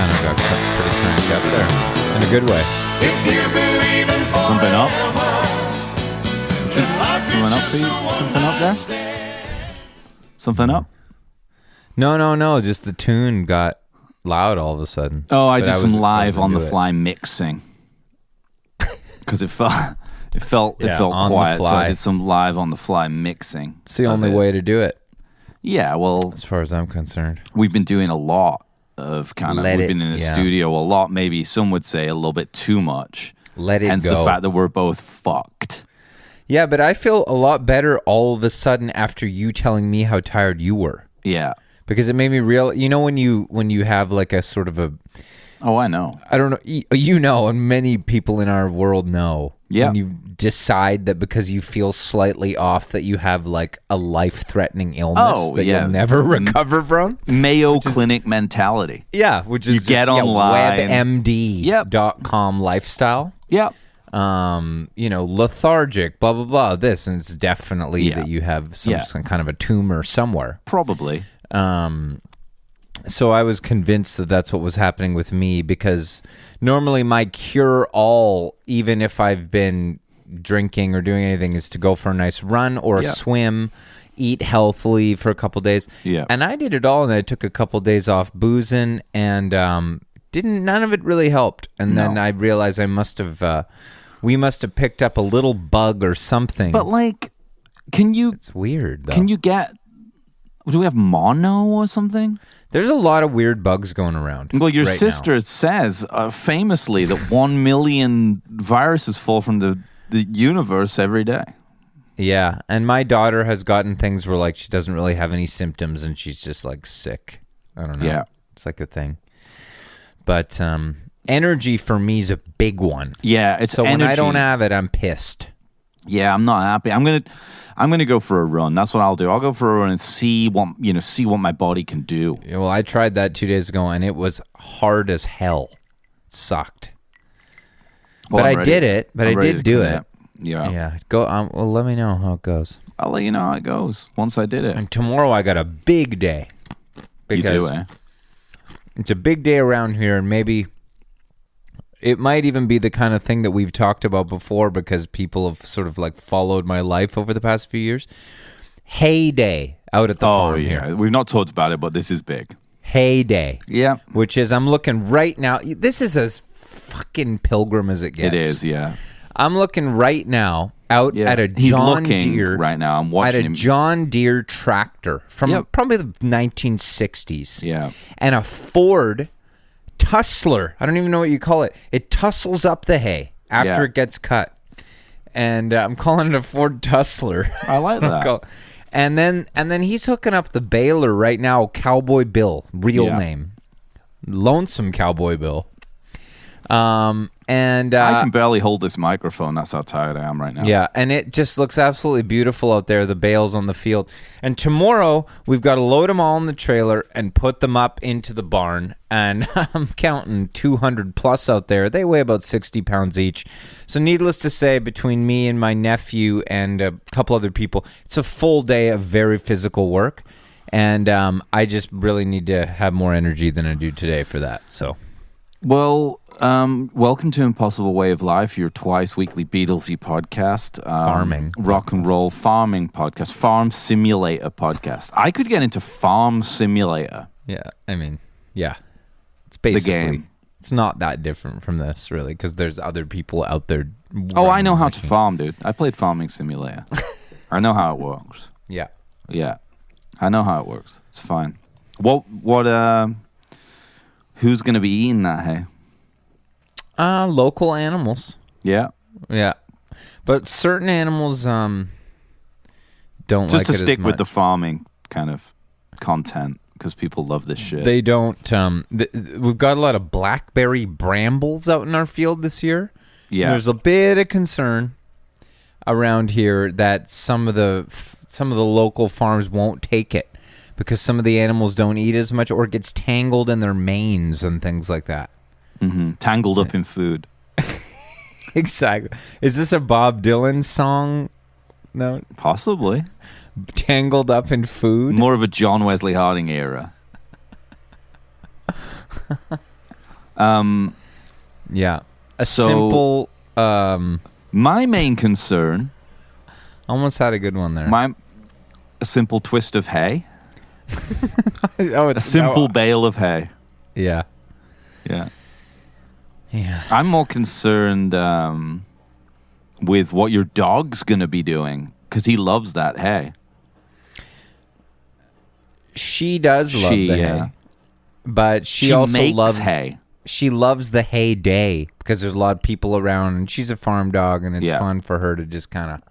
kind of got pretty cranked up there in a good way. Something up? Something up for you? Something up there? Something up? No. Just the tune got loud all of a sudden. Oh, I did some live on the fly mixing because it felt quiet. So I did some live on the fly mixing. It's the only way to do it. Yeah, well, as far as I'm concerned, we've been doing a lot of we've been in a studio a lot. Maybe some would say a little bit too much. Hence the fact that we're both fucked. Yeah, but I feel a lot better all of a sudden after you telling me how tired you were. Yeah. Because it made me real. You know when you have like a sort of a... Oh, I know. I don't know. You know, and many people in our world know. Yeah. When you decide that because you feel slightly off that you have like a life-threatening illness that you'll never recover from. Mayo Clinic mentality. Yeah, which is you get online. WebMD.com lifestyle. Yep. Lethargic, blah, blah, blah. This, and it's definitely that you have some kind of a tumor somewhere. Probably. So I was convinced that that's what was happening with me because normally my cure-all, even if I've been drinking or doing anything, is to go for a nice run or a swim, eat healthily for a couple days. Yeah. And I did it all, and I took a couple days off boozing, and none of it really helped. And then I realized we must have picked up a little bug or something. But like, it's weird, though. Can you get... Do we have mono or something? There's a lot of weird bugs going around. Well, your sister says famously that 1 million viruses fall from the universe every day. Yeah, and my daughter has gotten things where like she doesn't really have any symptoms and she's just like sick. I don't know. Yeah. It's like a thing. But energy for me is a big one. Yeah, it's so energy. When I don't have it, I'm pissed. Yeah, I'm not happy. I'm gonna go for a run. That's what I'll do. I'll go for a run and see what my body can do. Yeah, well, I tried that 2 days ago and it was hard as hell. It sucked. Well, but I did it. But I did do it. Yeah. Yeah. Go. Well, let me know how it goes. I'll let you know how it goes once I did it. And tomorrow I got a big day. You do, eh? It's a big day around here, and maybe it might even be the kind of thing that we've talked about before because people have sort of like followed my life over the past few years. Hay Day out at the farm here. We've not talked about it, but this is big. Hay Day. Yeah. Which is, I'm looking right now. This is as fucking pilgrim as it gets. It is, yeah. I'm looking right now out at a John Deere. Right now, I'm watching him. John Deere tractor from probably the 1960s. Yeah. And a Ford Tussler. I don't even know what you call it. It tussles up the hay after it gets cut. And I'm calling it a Ford Tussler. I like that. And then he's hooking up the baler right now, Cowboy Bill, real name. Lonesome Cowboy Bill. And I can barely hold this microphone. That's how tired I am right now. Yeah, and it just looks absolutely beautiful out there, the bales on the field. And tomorrow, we've got to load them all in the trailer and put them up into the barn. And I'm counting 200 plus out there. They weigh about 60 pounds each. So needless to say, between me and my nephew and a couple other people, it's a full day of very physical work. And I just really need to have more energy than I do today for that. So, well, welcome to Impossible Way of Life, your twice weekly Beatlesy podcast. Farming. Rock and roll farming podcast. Farm simulator podcast. I could get into farm simulator. Yeah, I mean, yeah. It's basically... The game. It's not that different from this, really, because there's other people out there... Oh, I know how to farm, dude. I played Farming Simulator. I know how it works. Yeah. Yeah. I know how it works. It's fine. Who's going to be eating that hay? Local animals. Yeah. Yeah. But certain animals don't like it as much. Just to stick with the farming kind of content, because people love this shit. They don't... we've got a lot of blackberry brambles out in our field this year. Yeah. There's a bit of concern around here that some of the local farms won't take it because some of the animals don't eat as much or it gets tangled in their manes and things like that. Mm-hmm. Tangled up in food. Exactly. Is this a Bob Dylan song? No, possibly. Tangled up in food. More of a John Wesley Harding era. Yeah. Simple... my main concern... Almost had a good one there. A simple twist of hay. A simple bale of hay. Yeah. Yeah. Yeah. I'm more concerned with what your dog's going to be doing, because he loves that hay. She does love the hay. But she also makes loves hay. She loves the hay day because there's a lot of people around, and she's a farm dog, and it's fun for her to just kind of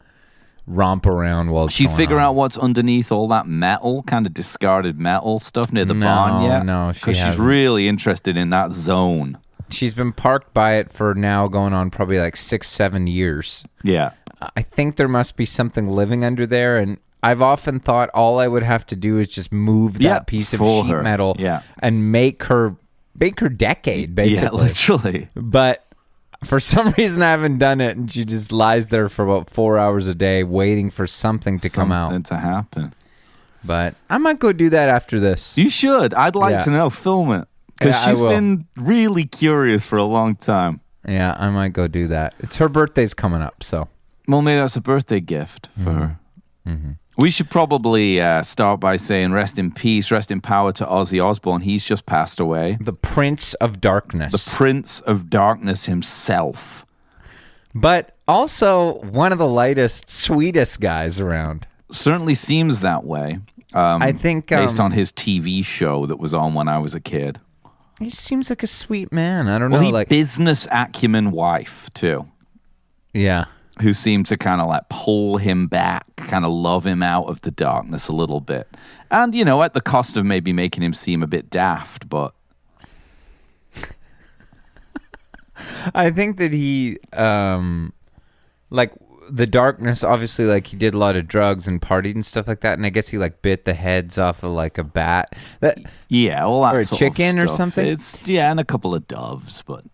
romp around while it's She going figure on. out what's underneath all that metal, kind of discarded metal stuff near the barn yet? No, because she's really interested in that zone. She's been parked by it for now going on probably like 6-7 years. Yeah. I think there must be something living under there, and I've often thought all I would have to do is just move that piece of sheet metal and make her decade, basically. Yeah, literally. But for some reason, I haven't done it, and she just lies there for about 4 hours a day waiting for something to come out. Something to happen. But I might go do that after this. You should. I'd like to know. Film it. Because she's been really curious for a long time. Yeah, I might go do that. It's her birthday's coming up, so. Well, maybe that's a birthday gift for her. Mm-hmm. We should probably start by saying rest in peace, rest in power to Ozzy Osbourne. He's just passed away. The Prince of Darkness. The Prince of Darkness himself. But also one of the lightest, sweetest guys around. Certainly seems that way. I think... based on his TV show that was on when I was a kid. He seems like a sweet man. I don't know. Well, business acumen wife, too. Yeah. Who seemed to kind of like pull him back, kind of love him out of the darkness a little bit. And, you know, at the cost of maybe making him seem a bit daft, but... I think that he, like, the darkness, obviously, like, he did a lot of drugs and partied and stuff like that, and I guess he, like, bit the heads off of, like, a bat. All that or a sort chicken of or stuff. something? And a couple of doves, but...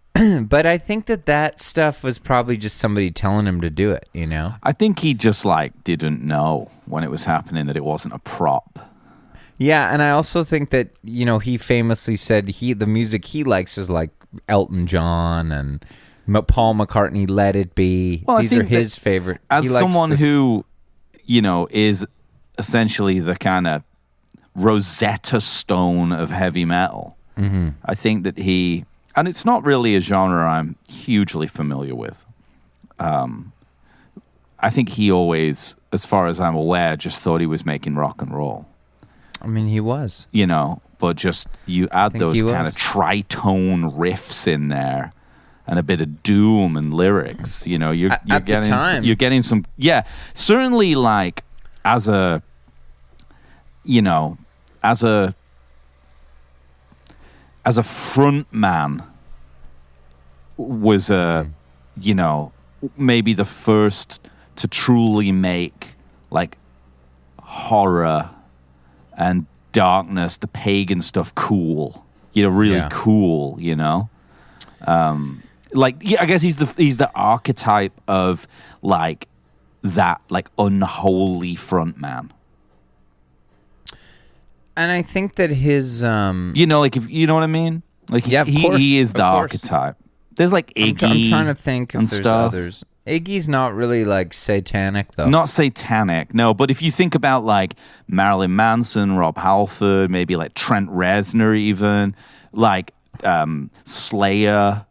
But I think that stuff was probably just somebody telling him to do it, you know? I think he just, like, didn't know when it was happening that it wasn't a prop. Yeah, and I also think that, you know, he famously said the music he likes is, like, Elton John and Paul McCartney, Let It Be. Well, These are his favorite. As someone who, you know, is essentially the kind of Rosetta Stone of heavy metal, I think that he... And it's not really a genre I'm hugely familiar with. I think he always, as far as I'm aware, just thought he was making rock and roll. I mean, he was. You know, but just you add those kind of tritone riffs in there and a bit of doom and lyrics. You know, you're getting some, certainly like as a front man was maybe the first to truly make like horror and darkness, the pagan stuff cool. Really cool, you know? I guess he's the archetype of like that like unholy front man. And I think that his like if you know what I mean? Like he is the archetype. There's like Iggy. I'm trying to think if there's stuff. others. Iggy's not really like satanic though. Not satanic, no. But if you think about like Marilyn Manson, Rob Halford, maybe like Trent Reznor, even like Slayer,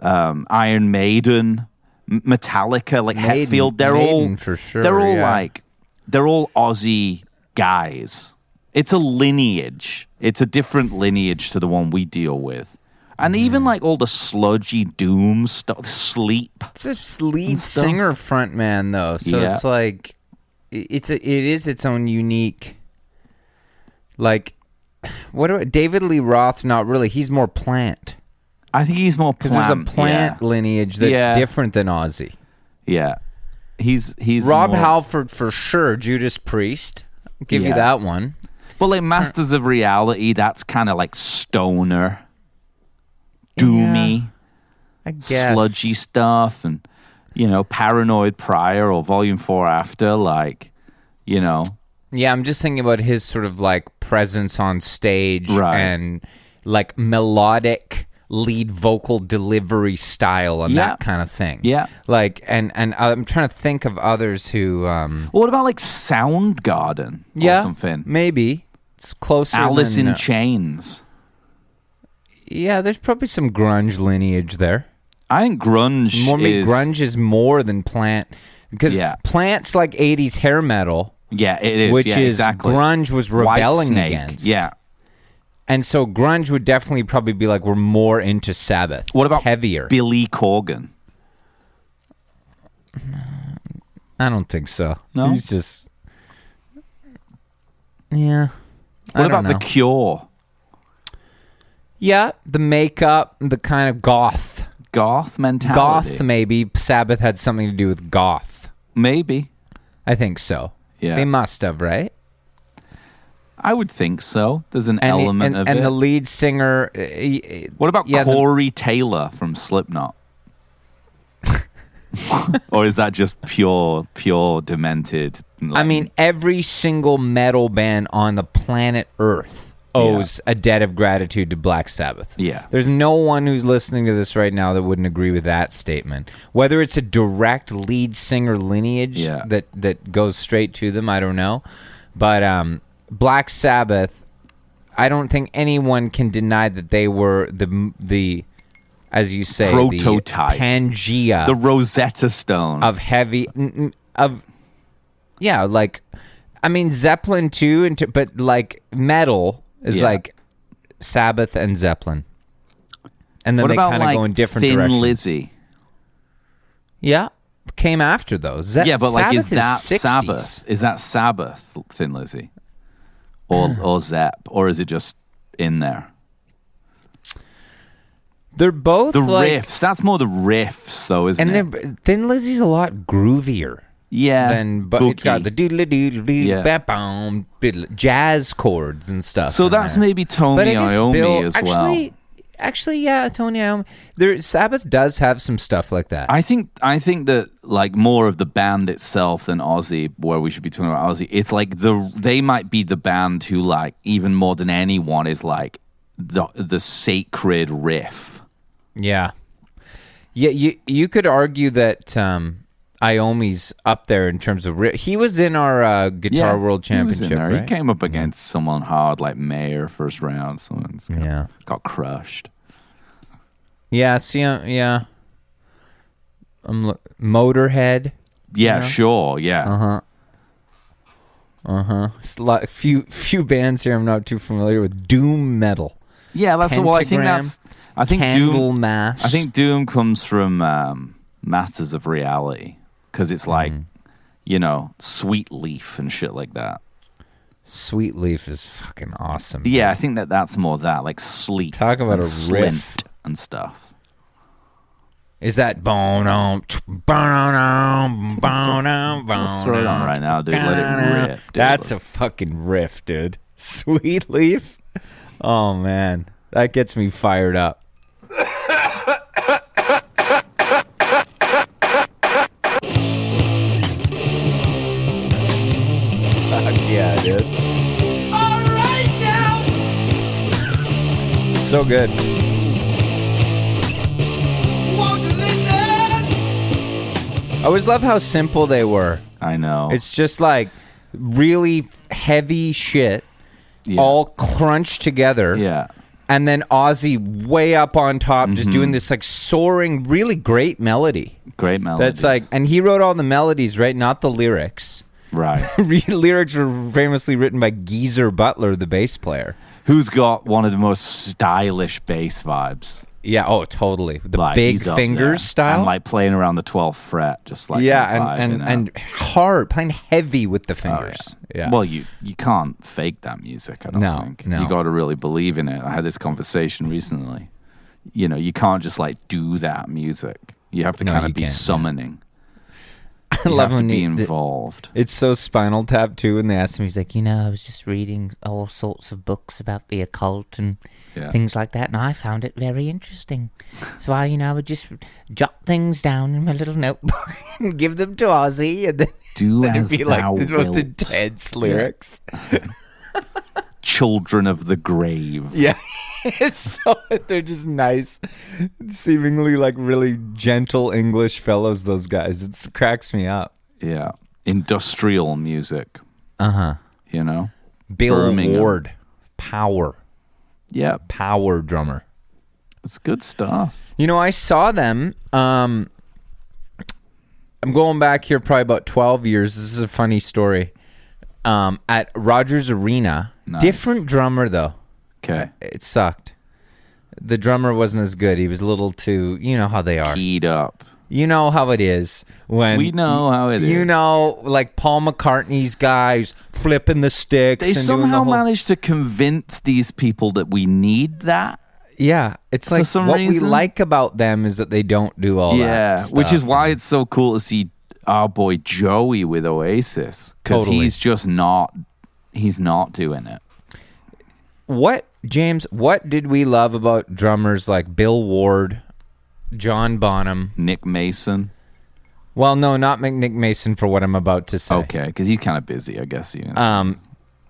Iron Maiden, Metallica, like Hetfield, they're all for sure. They're all Aussie guys. It's a lineage. It's a different lineage to the one we deal with. And even like all the sludgy doom stuff, Sleep. It's a lead singer frontman though, so it's like it is its own unique. Like, what about David Lee Roth? Not really. He's more Plant. I think he's more because there's a Plant lineage that's different than Ozzy. Yeah, he's Rob Halford for sure. Judas Priest. I'll give you that one. But like Masters of Reality, that's kind of like stoner. Doomy, I guess. Sludgy stuff, and Paranoid Prior or Volume 4 After, like, Yeah, I'm just thinking about his sort of like presence on stage and like melodic, lead vocal delivery style and that kind of thing. Yeah. Like, and I'm trying to think of others who... what about like Soundgarden or something? Maybe. It's closer Alice than, in Chains. Yeah, there's probably some grunge lineage there. I think grunge is more than Plant, because Plant's like 80s hair metal. Yeah, it is. Which is exactly. grunge was rebelling against. Yeah. And so grunge would definitely probably be like, we're more into Sabbath. What about heavier? Billy Corgan? I don't think so. No? He's just... Yeah. What about The Cure? Yeah, the makeup, the kind of goth mentality. Goth, maybe. Sabbath had something to do with goth. Maybe. I think so. Yeah. They must have, right? I would think so. There's an element of it. And the lead singer... what about Corey Taylor from Slipknot? Or is that just pure demented? I mean, every single metal band on the planet Earth owes a debt of gratitude to Black Sabbath. Yeah. There's no one who's listening to this right now that wouldn't agree with that statement. Whether it's a direct lead singer lineage that goes straight to them, I don't know. But Black Sabbath, I don't think anyone can deny that they were the as you say, prototype, the Pangea, the Rosetta Stone of heavy like, I mean, Zeppelin too, but like metal is like Sabbath and Zeppelin, and then what they about, kind of like, go in different Thin directions. Lizzy? Yeah, came after those. Yeah, but like, is that 60s. Sabbath? Is that Sabbath, Thin Lizzy, or Zepp, or is it just in there? They're both the like, riffs. That's more the riffs, though, isn't it? And Thin Lizzy's a lot groovier. Yeah, but it's got the doodle-doodle-doo, jazz chords and stuff. So that's maybe Tony Iommi as well. Actually, yeah, Tony Iommi. Sabbath does have some stuff like that. I think that like more of the band itself than Ozzy, where we should be talking about Ozzy. It's like they might be the band who, like, even more than anyone is like the sacred riff. Yeah. You could argue that Iommi's up there in terms of he was in our Guitar World Championship, right? He came up against someone hard like Mayer first round. Someone's got crushed. Yeah, see, Motorhead. Yeah, sure, yeah. It's a lot, few bands here I'm not too familiar with. Doom metal. Yeah, that's Pentagram, what I think. I think Candlemass. I think Doom comes from Masters of Reality, because it's like, Sweet Leaf and shit like that. Sweet Leaf is fucking awesome. Yeah, I think that's more that, like Sleep. Talk about a riff and stuff. Is that bono? We'll throw it on right now, dude. Let it rip. Dude. That's a fucking riff, dude. Sweet Leaf. Oh man, that gets me fired up. Yeah, dude. All right now. So good. Won't you listen? I always love how simple they were. I know. It's just like really heavy shit, all crunched together. Yeah. And then Ozzy way up on top, just doing this like soaring, really great melody. Great melody. That's like, and he wrote all the melodies, right? Not the lyrics. Right. Lyrics were famously written by Geezer Butler, the bass player, who's got one of the most stylish bass vibes. Yeah, oh, totally. The big fingers style. And like playing around the 12th fret, just like and hard, playing heavy with the fingers. Oh, yeah. Well, you can't fake that music, I don't think. No. You got to really believe in it. I had this conversation recently. You can't just like do that music. You have to kind of be summoning. I love when be involved. It's so Spinal Tap too. When they asked him, he's like, I was just reading all sorts of books about the occult and things like that, and I found it very interesting. So I would just jot things down in my little notebook and give them to Ozzy, and then do it'd as be thou like the most wilt. intense lyrics. children of the grave. Yeah. So they're just nice, seemingly like really gentle English fellows, those guys. It cracks me up. Yeah. Industrial music. Uh-huh. You know? Bill Birmingham. Ward. Power. Yeah. Power drummer. It's good stuff. You know, I saw them. I'm going back here probably about 12 years. This is a funny story. At Rogers Arena. Nice. Different drummer, though. Okay. It sucked. The drummer wasn't as good. He was a little too, you know how they are. Keyed up. You know how it is when We know how it is. You know, like Paul McCartney's guys flipping the sticks. They and doing somehow the whole, managed to convince these people that we need that. Yeah, it's for like some what reason. we like about them is that they don't do all that. Yeah, Stuff. which is why it's so cool to see our boy Joey with Oasis, because Totally. he's just not. He's not doing it. What, James? What did we love about drummers like Bill Ward, John Bonham? Nick Mason. Well, no, not Nick Mason for what I'm about to say. Okay, because he's kind of busy, I guess.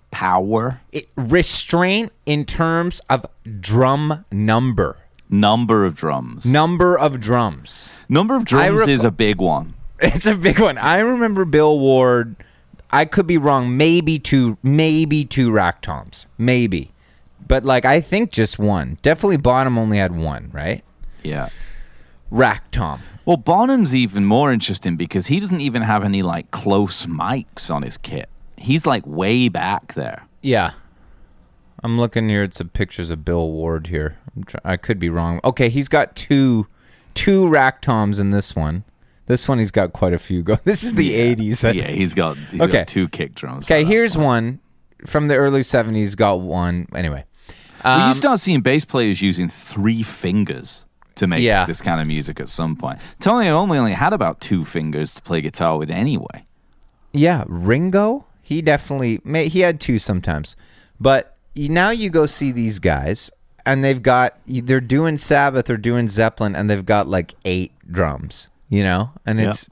Power. Restraint in terms of drum number. Number of drums. Number of drums. Number of drums is a big one. It's a big one. I remember Bill Ward. I could be wrong. Maybe two rack toms. Maybe. But like I think just one. Definitely Bonham only had one, right? Yeah. Rack tom. Well, Bonham's even more interesting because he doesn't even have any like close mics on his kit. He's like way back there. Yeah. I'm looking here at some pictures of Bill Ward here. I could be wrong. Okay, he's got two rack toms in this one. This one he's got quite a few. This is the 80s. Yeah, he's got two kick drums. Okay, here's one from the early 70s. Got one. Anyway. Well, you start seeing bass players using 3 fingers to make this kind of music at some point. Tony only had about 2 fingers to play guitar with anyway. Yeah, Ringo, he definitely he had 2 sometimes. But now you go see these guys, and they're doing Sabbath or doing Zeppelin, and they've got like 8 drums, you know? And it's,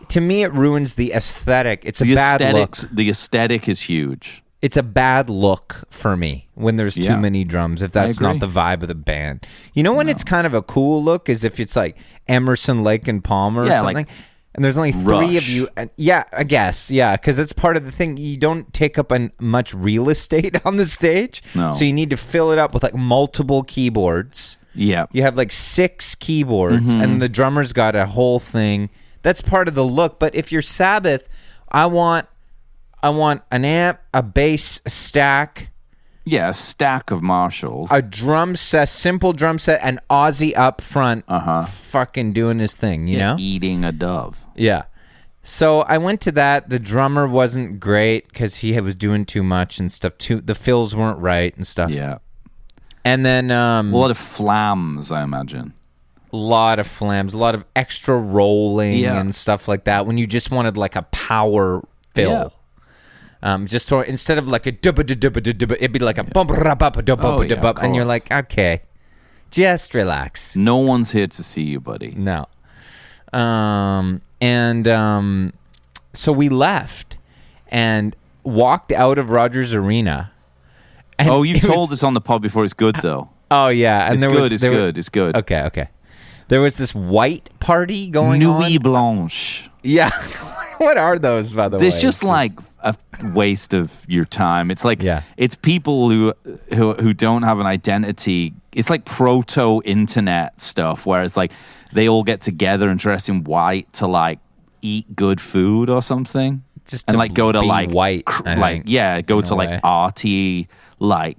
to me, it ruins the aesthetic. It's a bad look. The aesthetic is huge. It's a bad look for me when there's too many drums, if that's not the vibe of the band. You know when it's kind of a cool look is if it's like Emerson, Lake and Palmer or something, like and there's only 3 of you. And I guess, because that's part of the thing. You don't take up much real estate on the stage, so you need to fill it up with like multiple keyboards. Yeah. You have like 6 keyboards, and the drummer's got a whole thing. That's part of the look. But if you're Sabbath, I want an amp, a bass, a stack. Yeah, a stack of Marshalls. A drum set, simple drum set, and Ozzy up front fucking doing his thing, you know? Eating a dove. Yeah. So I went to that. The drummer wasn't great because he was doing too much and stuff. The fills weren't right and stuff. Yeah. And then... a lot of flams, I imagine. A lot of flams, a lot of extra rolling and stuff like that when you just wanted like a power fill. Yeah. Just so instead of like a dubba dubba dubba, it'd be like a bump dubba, and you're like, okay, just relax. No one's here to see you, buddy. No. So we left and walked out of Rogers Arena. And you told us on the pod before. It's good though. Oh yeah, and it's good. Okay. There was this white party going on. Nuit Blanche. Yeah. What are those, by the way? There's just like a waste of your time. It's like it's people who don't have an identity. It's like proto-internet stuff where it's like they all get together and dress in white to like eat good food or something. Just and like go to like white, go to like arty, like,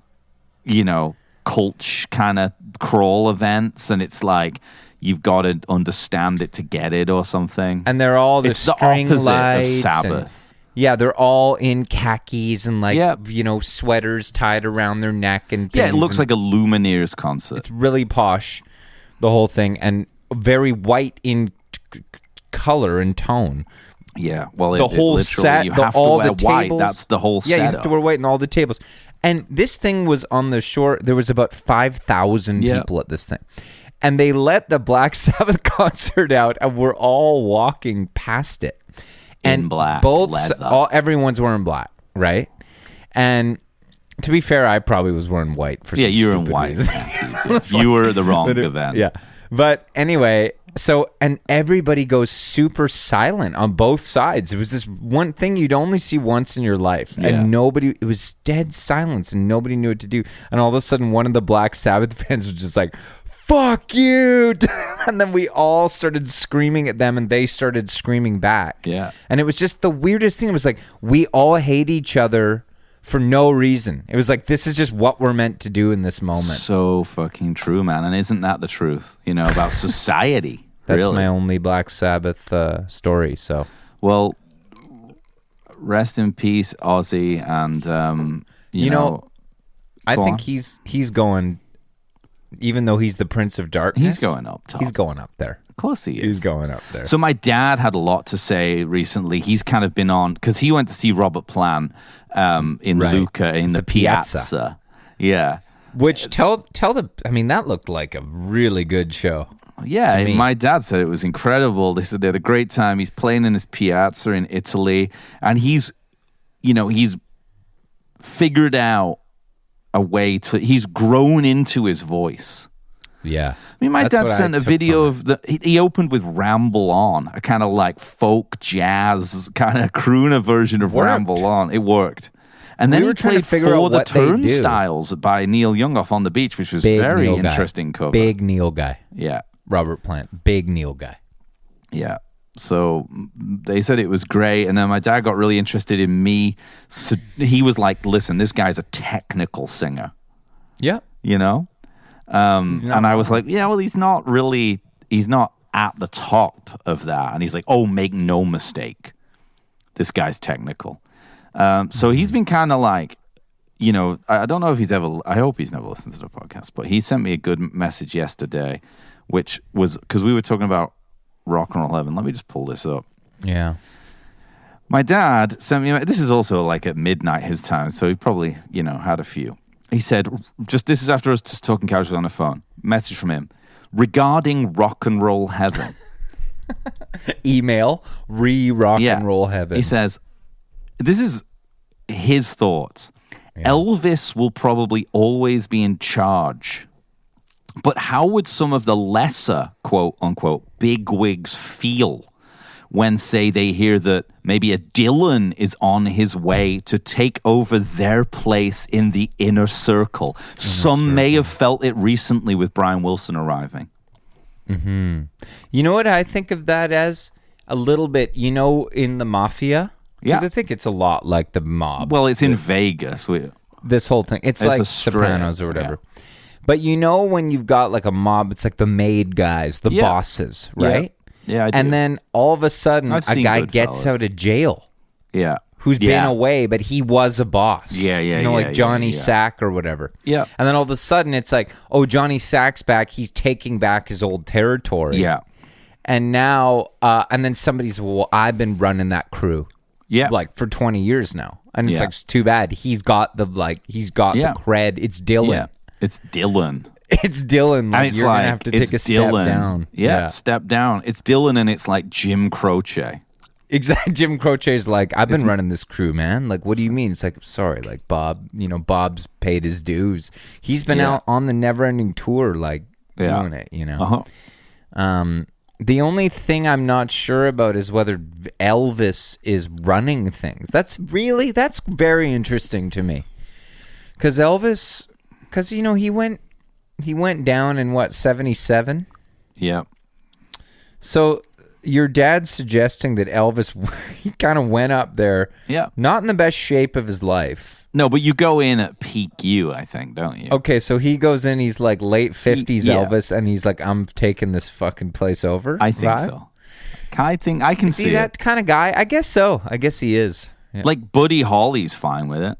you know, cult kind of crawl events, and it's like you've got to understand it to get it or something. And they're all the it's string the opposite lights of Sabbath. They're all in khakis and like you know, sweaters tied around their neck and things. Yeah, it looks like a Lumineers concert. It's really posh, the whole thing, and very white in color and tone. Yeah, well, the whole set, you have all to wear the white. tables. That's the whole set. Yeah, you have to wear white in all the tables. And this thing was on the shore. There was about 5,000 people at this thing. And they let the Black Sabbath concert out, and we're all walking past it. And in black, everyone's wearing black, right? And To be fair, I probably was wearing white for some Yeah, you were in stupid white. reason. You were at the wrong event. Yeah. But anyway, so, and everybody goes super silent on both sides. It was this one thing you'd only see once in your life. Yeah. And it was dead silence and nobody knew what to do. And all of a sudden, one of the Black Sabbath fans was just like, fuck you. And then we all started screaming at them and they started screaming back. Yeah. And it was just the weirdest thing. It was like, we all hate each other for no reason. It was like, this is just what we're meant to do in this moment. So fucking true, man. And isn't that the truth, about society? That's really? my only Black Sabbath story. So, Well, rest in peace, Ozzy. And, you know, I go think on. he's going, even though he's the Prince of Darkness. He's going up top. He's going up there. Of course he is. He's going up there. So my dad had a lot to say recently. He's kind of been on, because he went to see Robert Plant in Right. Lucca in the Piazza. Yeah. Which that looked like a really good show. Yeah, to me. my dad said it was incredible. They said they had a great time. He's playing in his Piazza in Italy, and he's figured out a way he's grown into his voice. Yeah. I mean, my That's dad what I sent a took video from of he opened with Ramble On, a kind of like folk jazz kind of crooner version of Worked. Ramble On. It worked. And then We he were trying to played figure out For the what they do. Turnstiles by Neil Young off on the beach, which was Big very Neil guy. interesting cover. Big Neil guy. Yeah. Robert Plant. Big Neil guy. Yeah. So they said it was great. And then my dad got really interested in me. So he was like, listen, this guy's a technical singer, Yeah. And I was like, yeah, well, he's not at the top of that. And he's like, oh, make no mistake. This guy's technical. So he's been kind of like, I don't know if I hope he's never listened to the podcast, but he sent me a good message yesterday, which was, because we were talking about Rock and Roll Heaven. Let me just pull this up. Yeah. My dad sent me, this is also like at midnight his time, so he probably, had a few. He said, this is after us just talking casually on the phone. Message from him. Regarding Rock and Roll Heaven. Email, rock and roll heaven. He says, this is his thoughts. Yeah. Elvis will probably always be in charge. But how would some of the lesser, quote unquote, bigwigs feel when, say, they hear that maybe a Dylan is on his way to take over their place in the inner circle? Some may have felt it recently with Brian Wilson arriving. Mm-hmm. You know what I think of that as? A little bit, in the Mafia? Because Yeah. I think it's a lot like the mob. Well, it's in Vegas. This whole thing. It's It's like a strip, Sopranos or whatever. But when you've got like a mob, it's like the made guys, the Yeah. bosses, right? Yeah, I do. And then all of a sudden, I've a seen guy Goodfellas. gets out of jail Yeah. who's been away, but he was a boss. Like Johnny yeah. Sack or whatever. Yeah. And then all of a sudden, it's like, oh, Johnny Sack's back. He's taking back his old territory. Yeah. And now, and then somebody's, well, I've been running that crew. Yeah. Like for 20 years now. And it's Yeah. like, it's too bad. He's got the Yeah. the cred. It's Dylan. Yeah. It's Dylan. It's Dylan. Like, And you're going to have to take a step down. Yeah, step down. It's Dylan, and it's like Jim Croce. Exactly. Jim Croce's like, I've been running this crew, man. Like, what do you mean? It's like, sorry, like Bob, Bob's paid his dues. He's been out on the never-ending tour, like, doing it, Uh-huh. The only thing I'm not sure about is whether Elvis is running things. That's very interesting to me. Because Elvis, he went down in what, 77? Yeah. So your dad's suggesting that Elvis, he kind of went up there, not in the best shape of his life. No, but you go in at peak you, I think, don't you? Okay, so he goes in, he's like late 50s Yeah. Elvis, and he's like, I'm taking this fucking place over. I think vibe? so. I can see that it. kind of guy? I guess so. I guess he is. Yeah. Like Buddy Holly's fine with it.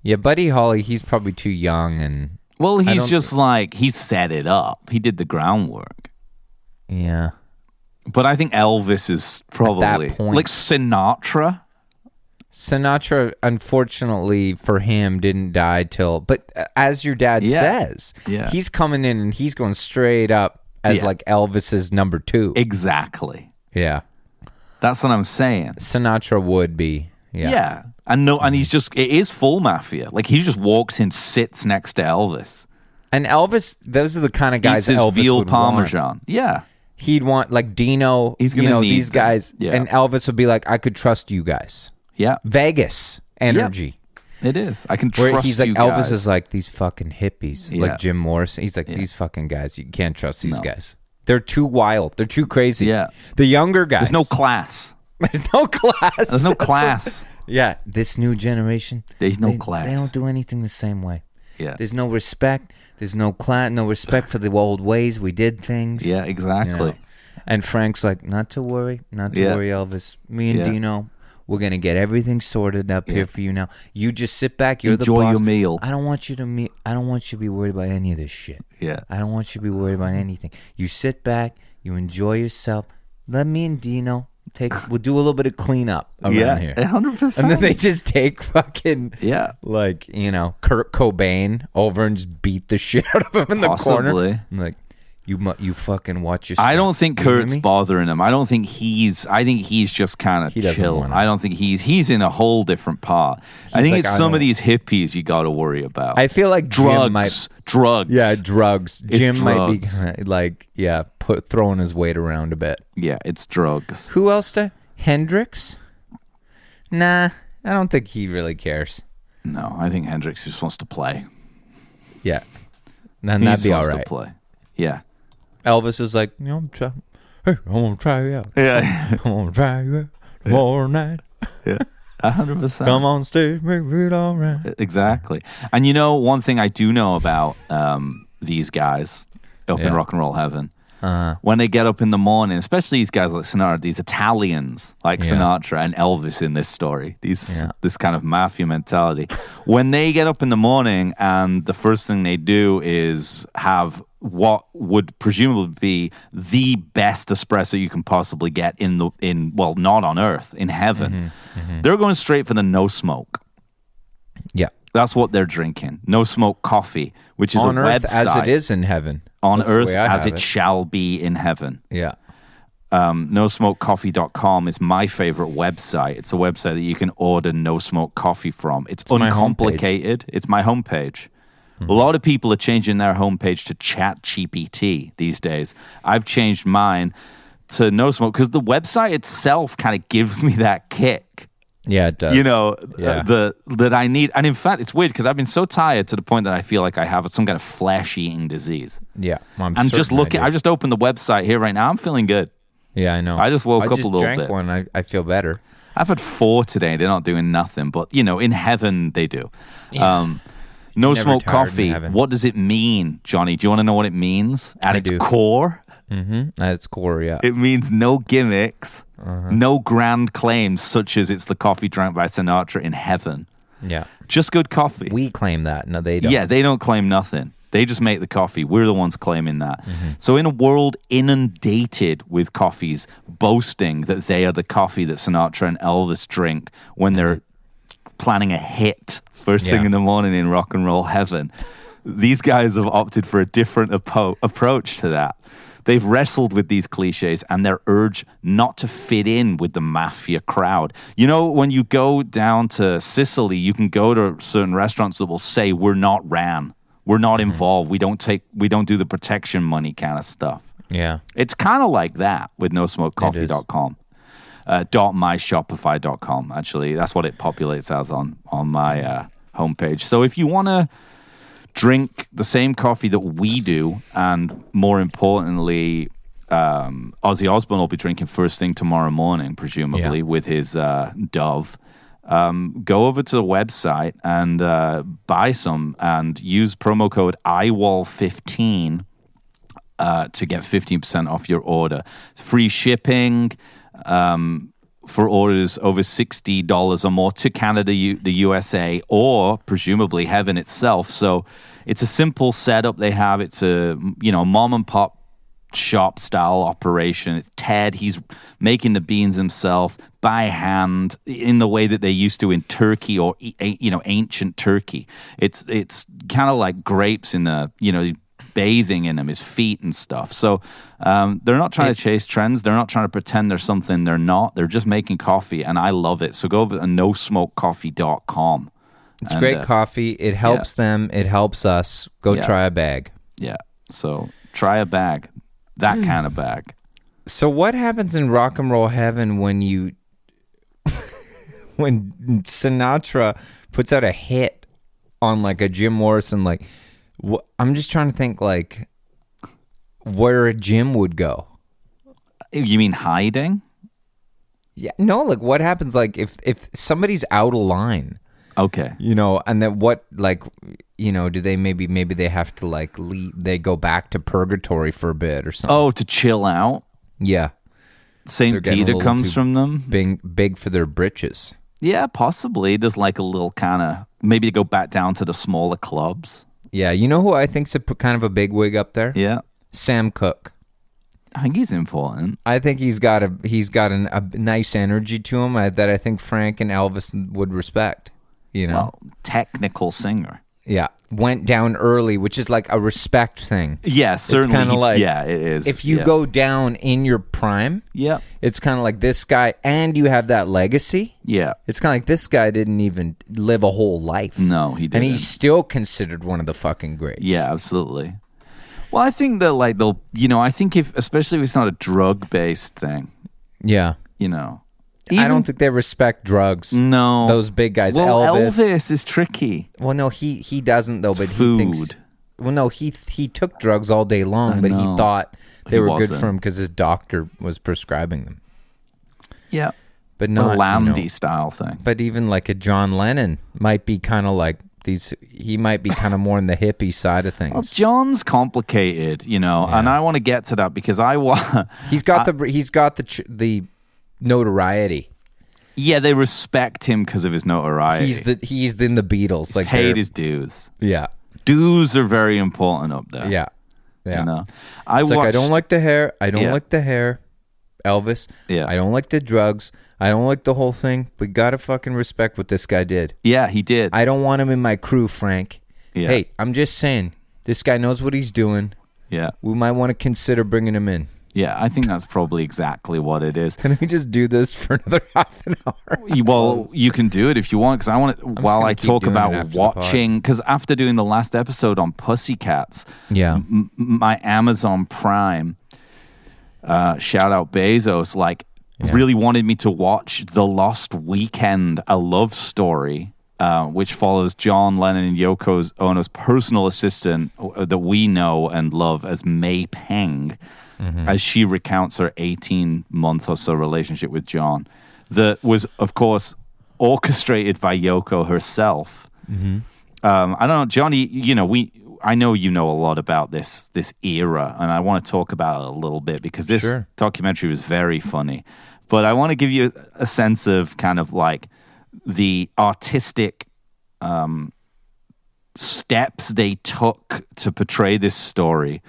Yeah, Buddy Holly, he's probably too young and... Well, he's just like, he set it up. He did the groundwork. Yeah. But I think Elvis is probably... point. Like Sinatra. Sinatra, unfortunately for him, didn't die till... But as your dad says, he's coming in and he's going straight up as like Elvis's number 2. Exactly. Yeah. That's what I'm saying. Sinatra would be. Yeah. And he's just, it is full mafia. Like, he just walks in, sits next to Elvis. And Elvis, those are the kind of guys Eats his Elvis veal would parmesan. want. Yeah. He'd want, like, Dino, He's gonna need these them. guys. Yeah. And Elvis would be like, I could trust you guys. Yeah. Vegas energy. It is. I can Where trust he's like, you Elvis guys. is like, these fucking hippies. Yeah. Like Jim Morrison. He's like, these fucking guys, you can't trust these guys. They're too wild. They're too crazy. Yeah. The younger guys. There's no class. There's no class. There's no class. Yeah. This new generation. There's no they, class. They don't do anything the same way. Yeah. There's no respect. There's no class. No respect for the old ways we did things. Yeah, exactly. You know? And Frank's like, not to worry, worry, Elvis. Me and Dino, we're gonna get everything sorted up here for you now. You just sit back. You're Enjoy the boss. your meal. I don't want you to I don't want you to be worried about any of this shit. Yeah. I don't want you to be worried about anything. You sit back. You enjoy yourself. Let me and Dino we'll do a little bit of cleanup around here. 100%. And then they just take fucking like, Kurt Cobain over and just beat the shit out of him in the corner. Possibly. I'm like, you fucking watch yourself. I don't think You hear Kurt's me? bothering him. I think he's just kind of doesn't chill. wanna. I don't think he's in a whole different part. I think like, it's I some don't- of these hippies you got to worry about. I feel like Jim might. Drugs. Yeah, drugs. It's Jim might be drugs. like, throwing his weight around a bit. Yeah, it's drugs. Who else? Hendrix? Nah, I don't think he really cares. No, I think Hendrix just wants to play. Yeah, then He that'd just be all wants right. to play. Yeah. Elvis is like, I'm trying. Hey, I want to try you out. Yeah. I want to try you out tomorrow night. Yeah. 100%. Come on stage, make it all right. Exactly. And one thing I do know about these guys up in rock and roll heaven, when they get up in the morning, especially these guys like Sinatra, these Italians like Sinatra and Elvis in this story, this kind of mafia mentality, when they get up in the morning and the first thing they do is have what would presumably be the best espresso you can possibly get not on earth, in heaven. They're going straight for the no smoke. Yeah. That's what they're drinking. No smoke coffee, which is On a earth website. as it is in heaven. On That's the earth way I as have it shall be in heaven. Yeah. NoSmokeCoffee.com is my favorite website. It's a website that you can order no smoke coffee from. It's my uncomplicated. It's my homepage. A lot of people are changing their homepage to ChatGPT these days. I've changed mine to no smoke because the website itself kind of gives me that kick. Yeah, it does. That I need. And in fact, it's weird because I've been so tired to the point that I feel like I have some kind of flesh-eating disease. Yeah. And just looking, I just opened the website here right now. I'm feeling good. Yeah, I know. I just woke up a little drank bit. one. I feel better. I've had 4 today. They're not doing nothing, but in heaven they do. No Never smoke tired in coffee. heaven. What does it mean, Johnny? Do you want to know what it means at I its do. core? At its core, yeah. It means no gimmicks, no grand claims, such as it's the coffee drank by Sinatra in heaven. Yeah. Just good coffee. We claim that. No, they don't. Yeah, they don't claim nothing. They just make the coffee. We're the ones claiming that. So in a world inundated with coffees boasting that they are the coffee that Sinatra and Elvis drink when they're planning a hit first thing in the morning in rock and roll heaven, these guys have opted for a different approach to that. They've wrestled with these cliches and their urge not to fit in with the mafia crowd. When you go down to Sicily, you can go to certain restaurants that will say, we're not ran. We're not involved. We don't do the protection money kind of stuff. Yeah. It's kind of like that with NoSmokeCoffee.com. .myshopify.com. Actually, that's what it populates as on my homepage. So if you want to drink the same coffee that we do, and more importantly, Ozzy Osbourne will be drinking first thing tomorrow morning, presumably, with his Dove. Go over to the website and buy some and use promo code IWOL15 to get 15% off your order. Free shipping for orders over $60 or more to Canada, the USA, or presumably heaven itself. So it's a simple setup they have. It's a mom and pop shop style operation. It's Ted. He's making the beans himself by hand in the way that they used to in Turkey or ancient Turkey. It's kind of like grapes in the bathing in them, his feet and stuff. So they're not trying to chase trends. They're not trying to pretend they're something they're not. They're just making coffee, and I love it. So go over to nosmokecoffee.com. It's great coffee. It helps them. It helps us. Go try a bag. Yeah. So try a bag. That kind of bag. So what happens in rock and roll heaven when when Sinatra puts out a hit on like a Jim Morrison? Like, I'm just trying to think like where a Jim would go. You mean hiding? Yeah. No, like what happens like if somebody's out of line? Okay. You know, and then what, like, you know, do they maybe they have to like leave? They go back to purgatory for a bit or something. Oh, to chill out. Yeah. St. Peter comes from them. Big for their britches. Yeah, possibly. There's like a little kind of, maybe they go back down to the smaller clubs. Yeah, you know who I think's kind of a big wig up there? Yeah. Sam Cooke. I think he's important. I think he's got a nice energy to him that I think Frank and Elvis would respect. You know? Well, technical singer. Yeah. Went down early, which is like a respect thing. Yeah, certainly. It's kind of like, yeah, it is. If you go down in your prime, yeah, it's kind of like this guy, and you have that legacy. Yeah. It's kind of like this guy didn't even live a whole life. No, he didn't. And he's still considered one of the fucking greats. Yeah, absolutely. Well, I think that like they'll, you know, I think especially if it's not a drug-based thing. Yeah. You know. I don't think they respect drugs. No. Those big guys. Well, Elvis is tricky. Well, no, he doesn't though. But food. He thinks. Well, no, he took drugs all day long, but he thought they were good for him because his doctor was prescribing them. Yeah, but not a Landy style thing. But even like a John Lennon might be kind of like these. He might be kind of more in the hippie side of things. Well, John's complicated, you know, and I want to get to that because he's got the notoriety. Yeah, they respect him because of his notoriety. He's in the Beatles. He's paid his dues. Yeah, dues are very important up there. Yeah. You know, I don't like the hair. I don't like the hair. Elvis. Yeah. I don't like the drugs. I don't like the whole thing. We gotta fucking respect what this guy did. Yeah, he did. I don't want him in my crew, Frank. Yeah. Hey, I'm just saying, this guy knows what he's doing. Yeah. We might want to consider bringing him in. Yeah, I think that's probably exactly what it is. Can we just do this for another half an hour? Well, you can do it if you want, because I want to, while I talk about watching, because after doing the last episode on Pussycats, my Amazon Prime, shout out Bezos, really wanted me to watch The Lost Weekend, a love story, which follows John Lennon and Yoko Ono's personal assistant that we know and love as May Peng. Mm-hmm. As she recounts her 18-month or so relationship with John, that was, of course, orchestrated by Yoko herself. Mm-hmm. I don't know, Johnny. You know, I know you know a lot about this era, and I want to talk about it a little bit because this documentary was very funny. But I want to give you a sense of kind of like the artistic steps they took to portray this story.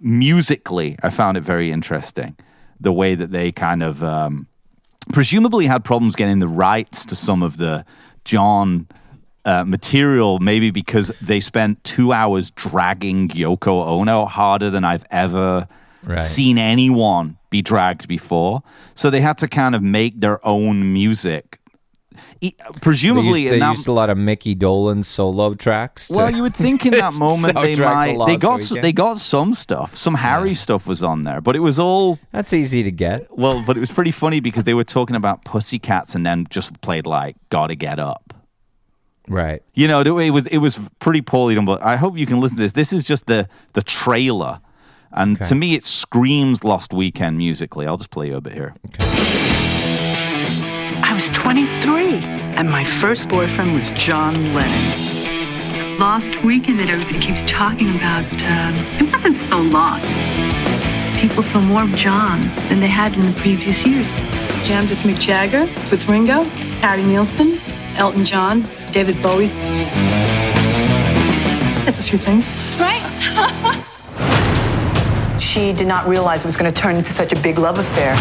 Musically, I found it very interesting. The way that they kind of presumably had problems getting the rights to some of the John material, maybe because they spent 2 hours dragging Yoko Ono harder than I've ever seen anyone be dragged before. So they had to kind of make their own music. Presumably, they used a lot of Mickey Dolenz solo tracks. Well, you would think in that moment they got some stuff. Some Harry stuff was on there, but it was all that's easy to get. Well, but it was pretty funny because they were talking about Pussycats and then just played like "Gotta Get Up." Right. You know, it was pretty poorly done. But I hope you can listen to this. This is just the trailer, and to me, it screams Lost Weekend musically. I'll just play you a bit here. Okay. I was 23, and my first boyfriend was John Lennon. Lost Weekend that everybody keeps talking about, it wasn't so lost. People saw more of John than they had in the previous years. Jammed with Mick Jagger, with Ringo, Harry Nilsson, Elton John, David Bowie. That's a few things. Right? She did not realize it was going to turn into such a big love affair.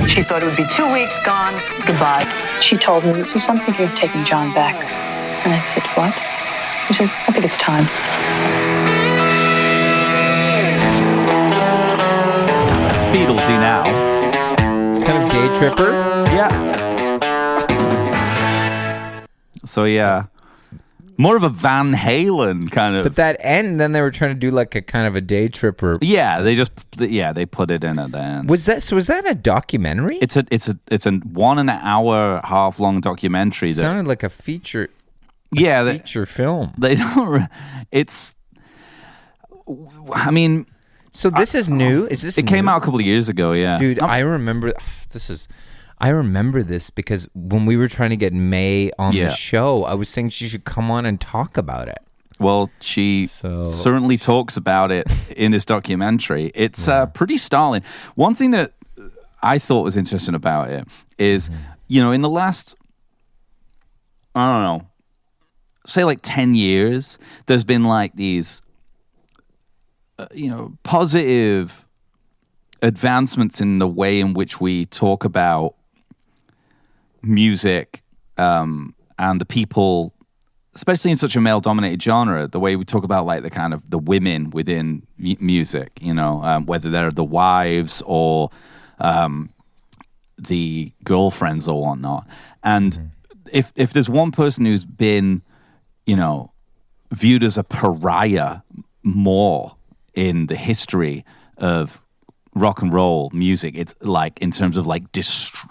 She thought it would be 2 weeks, gone, goodbye. She told me, "There's something here taking John back." And I said, "What?" Richard, I think it's time. Beatlesy now. Kind of day tripper. Yeah. So yeah, more of a Van Halen kind of. But that end, then they were trying to do like a kind of a day tripper. Yeah, they put it in at the end. Was that a documentary? It's a 1.5 hour long documentary. It sounded like a feature. Yeah, feature film. They don't. It's. I mean, so this is new. Is this? It came out a couple of years ago. Yeah, dude, I remember. I remember this because when we were trying to get May on the show, I was saying she should come on and talk about it. Well, she certainly talks about it in this documentary. It's pretty startling. One thing that I thought was interesting about it is, in the last, I don't know, say like 10 years, there's been like these, positive advancements in the way in which we talk about music and the people, especially in such a male-dominated genre, the way we talk about like the kind of the women within music, whether they're the wives or the girlfriends or whatnot. And if there's one person who's been, viewed as a pariah more in the history of rock and roll music, it's like in terms of like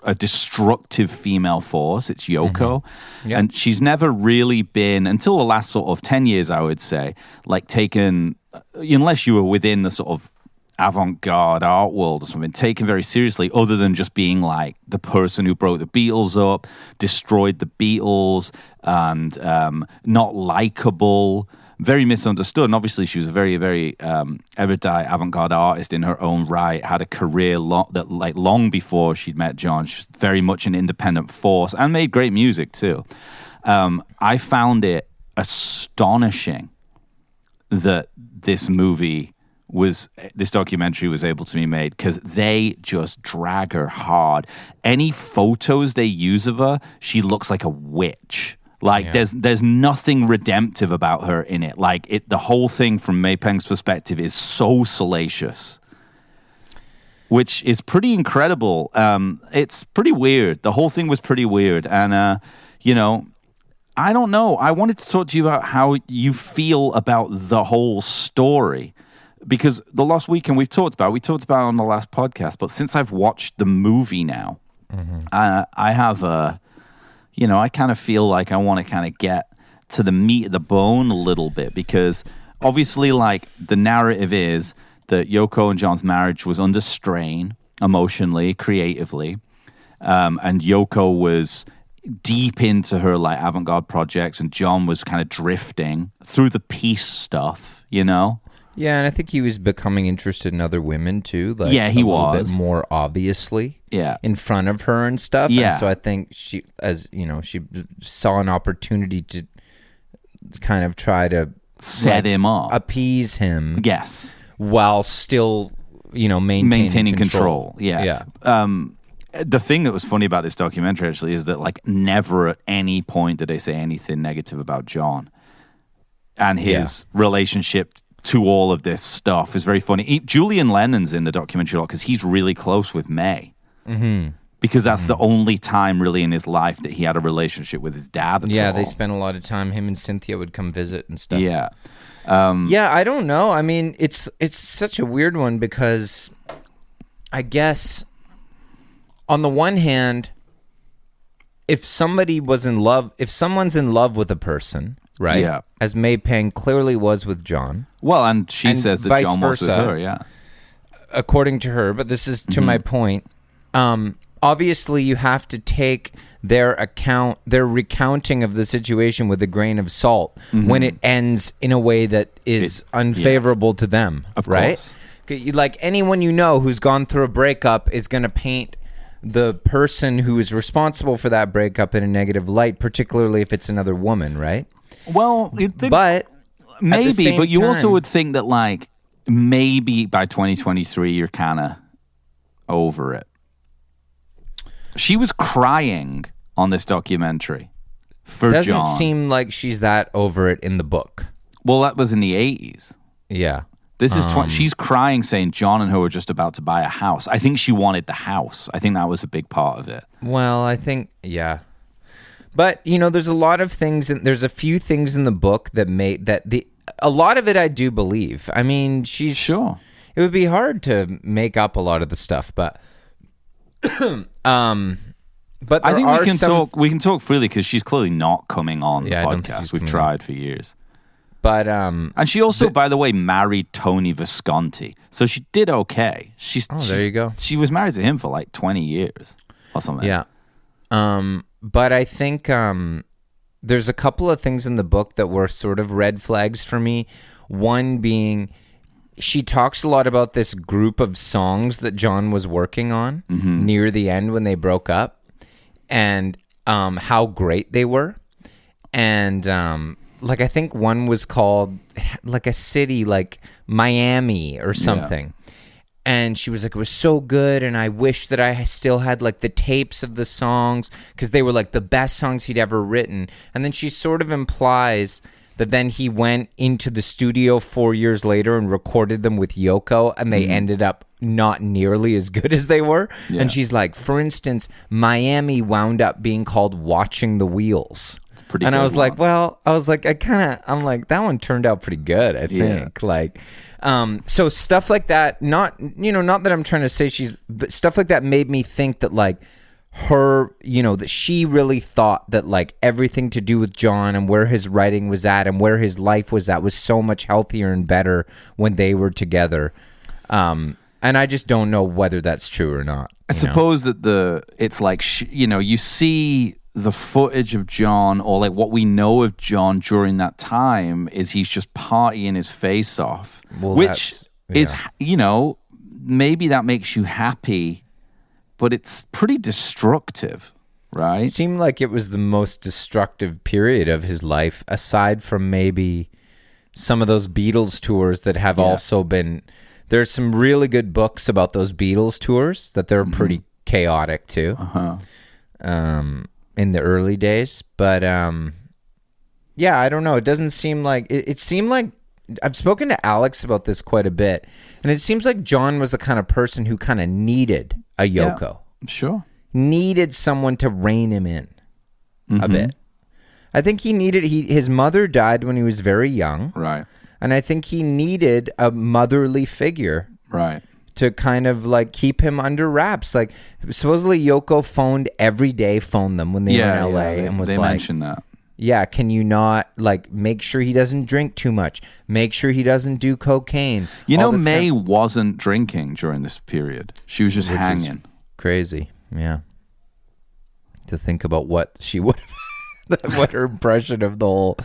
a destructive female force, it's Yoko. Yep. And she's never really been, until the last sort of 10 years, I would say, like taken, unless you were within the sort of avant-garde art world or something, taken very seriously, other than just being like the person who broke the Beatles up, destroyed the Beatles, and not likable, very misunderstood. And obviously she was a very, very erudite avant-garde artist in her own right, had a career long before she'd met John. She's very much an independent force and made great music too. I found it astonishing that this documentary was able to be made, because they just drag her hard. Any photos they use of her, she looks like a witch. Like there's nothing redemptive about her in it. Like the whole thing from May Peng's perspective is so salacious, which is pretty incredible. It's pretty weird. The whole thing was pretty weird, and I don't know. I wanted to talk to you about how you feel about the whole story, because The Lost Weekend we talked about on the last podcast. But since I've watched the movie now, I have a. I kind of feel like I want to kind of get to the meat of the bone a little bit, because obviously, like, the narrative is that Yoko and John's marriage was under strain emotionally, creatively, and Yoko was deep into her, like, avant-garde projects, and John was kind of drifting through the peace stuff, Yeah, and I think he was becoming interested in other women too. Like, yeah, he a was little bit more obviously. Yeah, in front of her and stuff. Yeah, and so I think she saw an opportunity to kind of try to set him up, appease him. Yes, while still maintaining control. Yeah. The thing that was funny about this documentary actually is that like never at any point did they say anything negative about John and his relationship to all of this stuff. Is very funny. Julian Lennon's in the documentary a lot because he's really close with May. Because that's the only time really in his life that he had a relationship with his dad at all. They spent a lot of time. Him and Cynthia would come visit and stuff. Yeah. I don't know. I mean, it's such a weird one, because I guess on the one hand, if someone's in love with a person, right? Yeah. As May Peng clearly was with John. Well, and she says that John was with her, yeah. According to her, but this is to my point. Obviously, you have to take their recounting of the situation with a grain of salt when it ends in a way that is unfavorable to them, of right? Course. Like anyone who's gone through a breakup is going to paint the person who is responsible for that breakup in a negative light, particularly if it's another woman, right? Well, but maybe, but you also would think that like maybe by 2023 you're kind of over it. She was crying on this documentary. for Doesn't John. seem like she's that over it in the book. Well, that was in the 80s. Yeah. This is she's crying, saying John and her were just about to buy a house. I think she wanted the house. I think that was a big part of it. Well, I think, yeah. But, there's a lot of things, there's a few things in the book that a lot of it I do believe. I mean, she's... Sure. It would be hard to make up a lot of the stuff, but... but I think we can talk freely because she's clearly not coming on the I don't think podcast. she's We've coming tried for years. But and she also, by the way, married Tony Visconti, so she did okay. There you go. She was married to him for like 20 years or something. Yeah. But I think there's a couple of things in the book that were sort of red flags for me. One being, she talks a lot about this group of songs that John was working on near the end when they broke up, and how great they were. And I think one was called like a city like Miami or something. Yeah. And she was like, it was so good, and I wish that I still had like the tapes of the songs because they were like the best songs he'd ever written. And then she sort of implies that then he went into the studio 4 years later and recorded them with Yoko, and they ended up not nearly as good as they were. Yeah. And she's like, for instance, Miami wound up being called Watching the Wheels. And I was like, I'm like, that one turned out pretty good, I think. Yeah. So stuff like that, not that I'm trying to say but stuff like that made me think that like her, that she really thought that like everything to do with John and where his writing was at and where his life was at was so much healthier and better when they were together. And I just don't know whether that's true or not. I suppose that it's like, you see the footage of John, or like what we know of John during that time, is he's just partying his face off, which is, maybe that makes you happy, but it's pretty destructive, right? It seemed like it was the most destructive period of his life, aside from maybe some of those Beatles tours that have also been... There's some really good books about those Beatles tours that they're pretty chaotic too. In the early days, but I don't know. It doesn't seem like it seemed like I've spoken to Alex about this quite a bit, and it seems like John was the kind of person who kind of needed a Yoko. Yeah, sure. Needed someone to rein him in a bit. I think his mother died when he was very young. Right. And I think he needed a motherly figure. Right. To kind of like keep him under wraps. Like supposedly Yoko phoned them when they were in LA and was they like, mentioned that. Yeah, can you not like make sure he doesn't drink too much? Make sure he doesn't do cocaine. May wasn't drinking during this period. She was just hanging. Crazy. Yeah. To think about what she would have, what her impression of the whole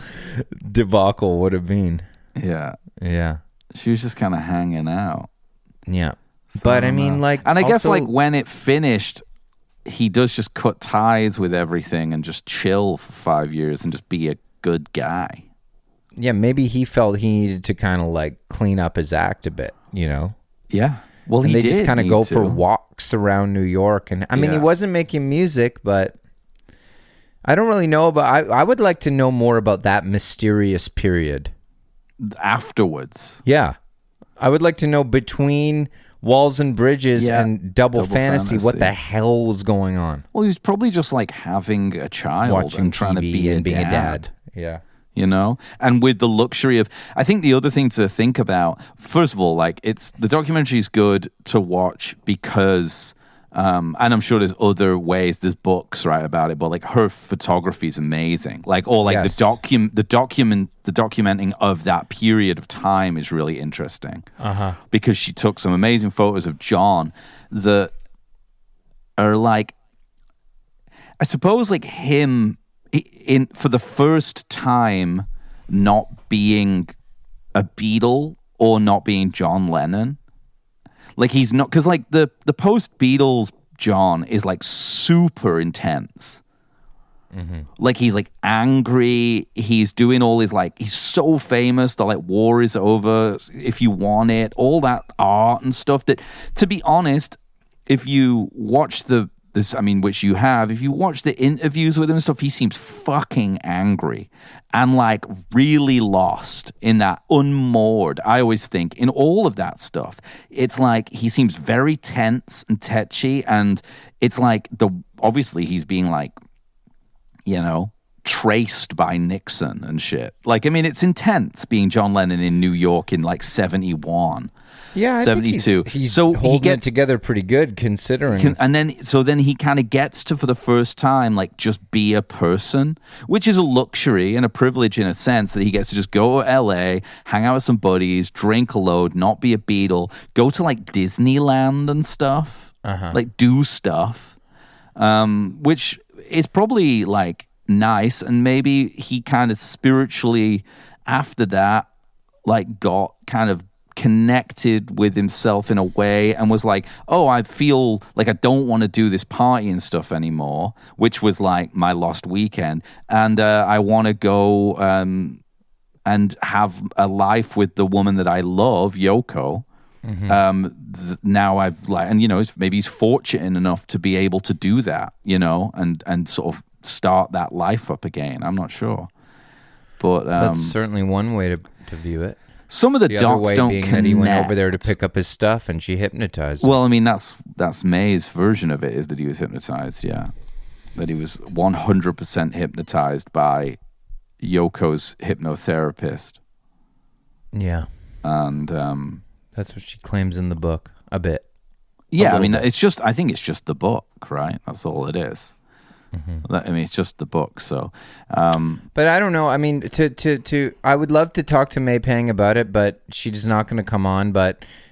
debacle would have been. Yeah. Yeah. She was just kind of hanging out. Yeah. So, but I mean, like, and I guess like when it finished, he does just cut ties with everything and just chill for 5 years and just be a good guy. Yeah, maybe he felt he needed to kind of like clean up his act a bit, Yeah. Well, they just kind of go for walks around New York, and I mean, he wasn't making music, but I don't really know about. I would like to know more about that mysterious period afterwards. Yeah. I would like to know between Walls and Bridges and Double Fantasy what the hell was going on. Well, he was probably just like having a child, watching and trying TV to be and being a dad. Yeah. And with the luxury of, I think the other thing to think about, first of all, like the documentary is good to watch because, and I'm sure there's other ways, there's books, right, about it, but like her photography is amazing. Like, or like the documenting of that period of time is really interesting. Because she took some amazing photos of John that are like, I suppose like him for the first time not being a Beatle or not being John Lennon. Like he's not, because like the post Beatles John is like super intense. Like he's like angry. He's doing all his like, he's so famous that like war is over if you want it. All that art and stuff that, to be honest, if you watch the which you have, if you watch the interviews with him and stuff, he seems fucking angry and like really lost in that, unmoored. I always think in all of that stuff, it's like he seems very tense and tetchy, and it's like obviously he's being like, traced by Nixon and shit. Like, I mean, it's intense being John Lennon in New York in like 71. Yeah, I 72. Think he's so holding he gets it together pretty good considering. And then he kind of gets to, for the first time, like just be a person, which is a luxury and a privilege in a sense, that he gets to just go to LA, hang out with some buddies, drink a load, not be a Beatle, go to like Disneyland and stuff, like do stuff, which is probably like nice. And maybe he kind of spiritually after that, like got kind of connected with himself in a way and was like, oh, I feel like I don't want to do this party and stuff anymore, which was like my lost weekend, and I want to go and have a life with the woman that I love, Yoko. Now I've like, and maybe he's fortunate enough to be able to do that, and sort of start that life up again. I'm not sure, but that's certainly one way to view it. Some of the other docs way don't being connect. that he went over there to pick up his stuff and she hypnotized him. Well, I mean, that's May's version of it, is that he was hypnotized, yeah. That he was 100% hypnotized by Yoko's hypnotherapist. Yeah. And that's what she claims in the book, a bit. Yeah, I mean, I think it's just the book, right? That's all it is. I mean, it's just the book. So, but I don't know. I mean, I would love to talk to May Pang about it, but she's not going to come on.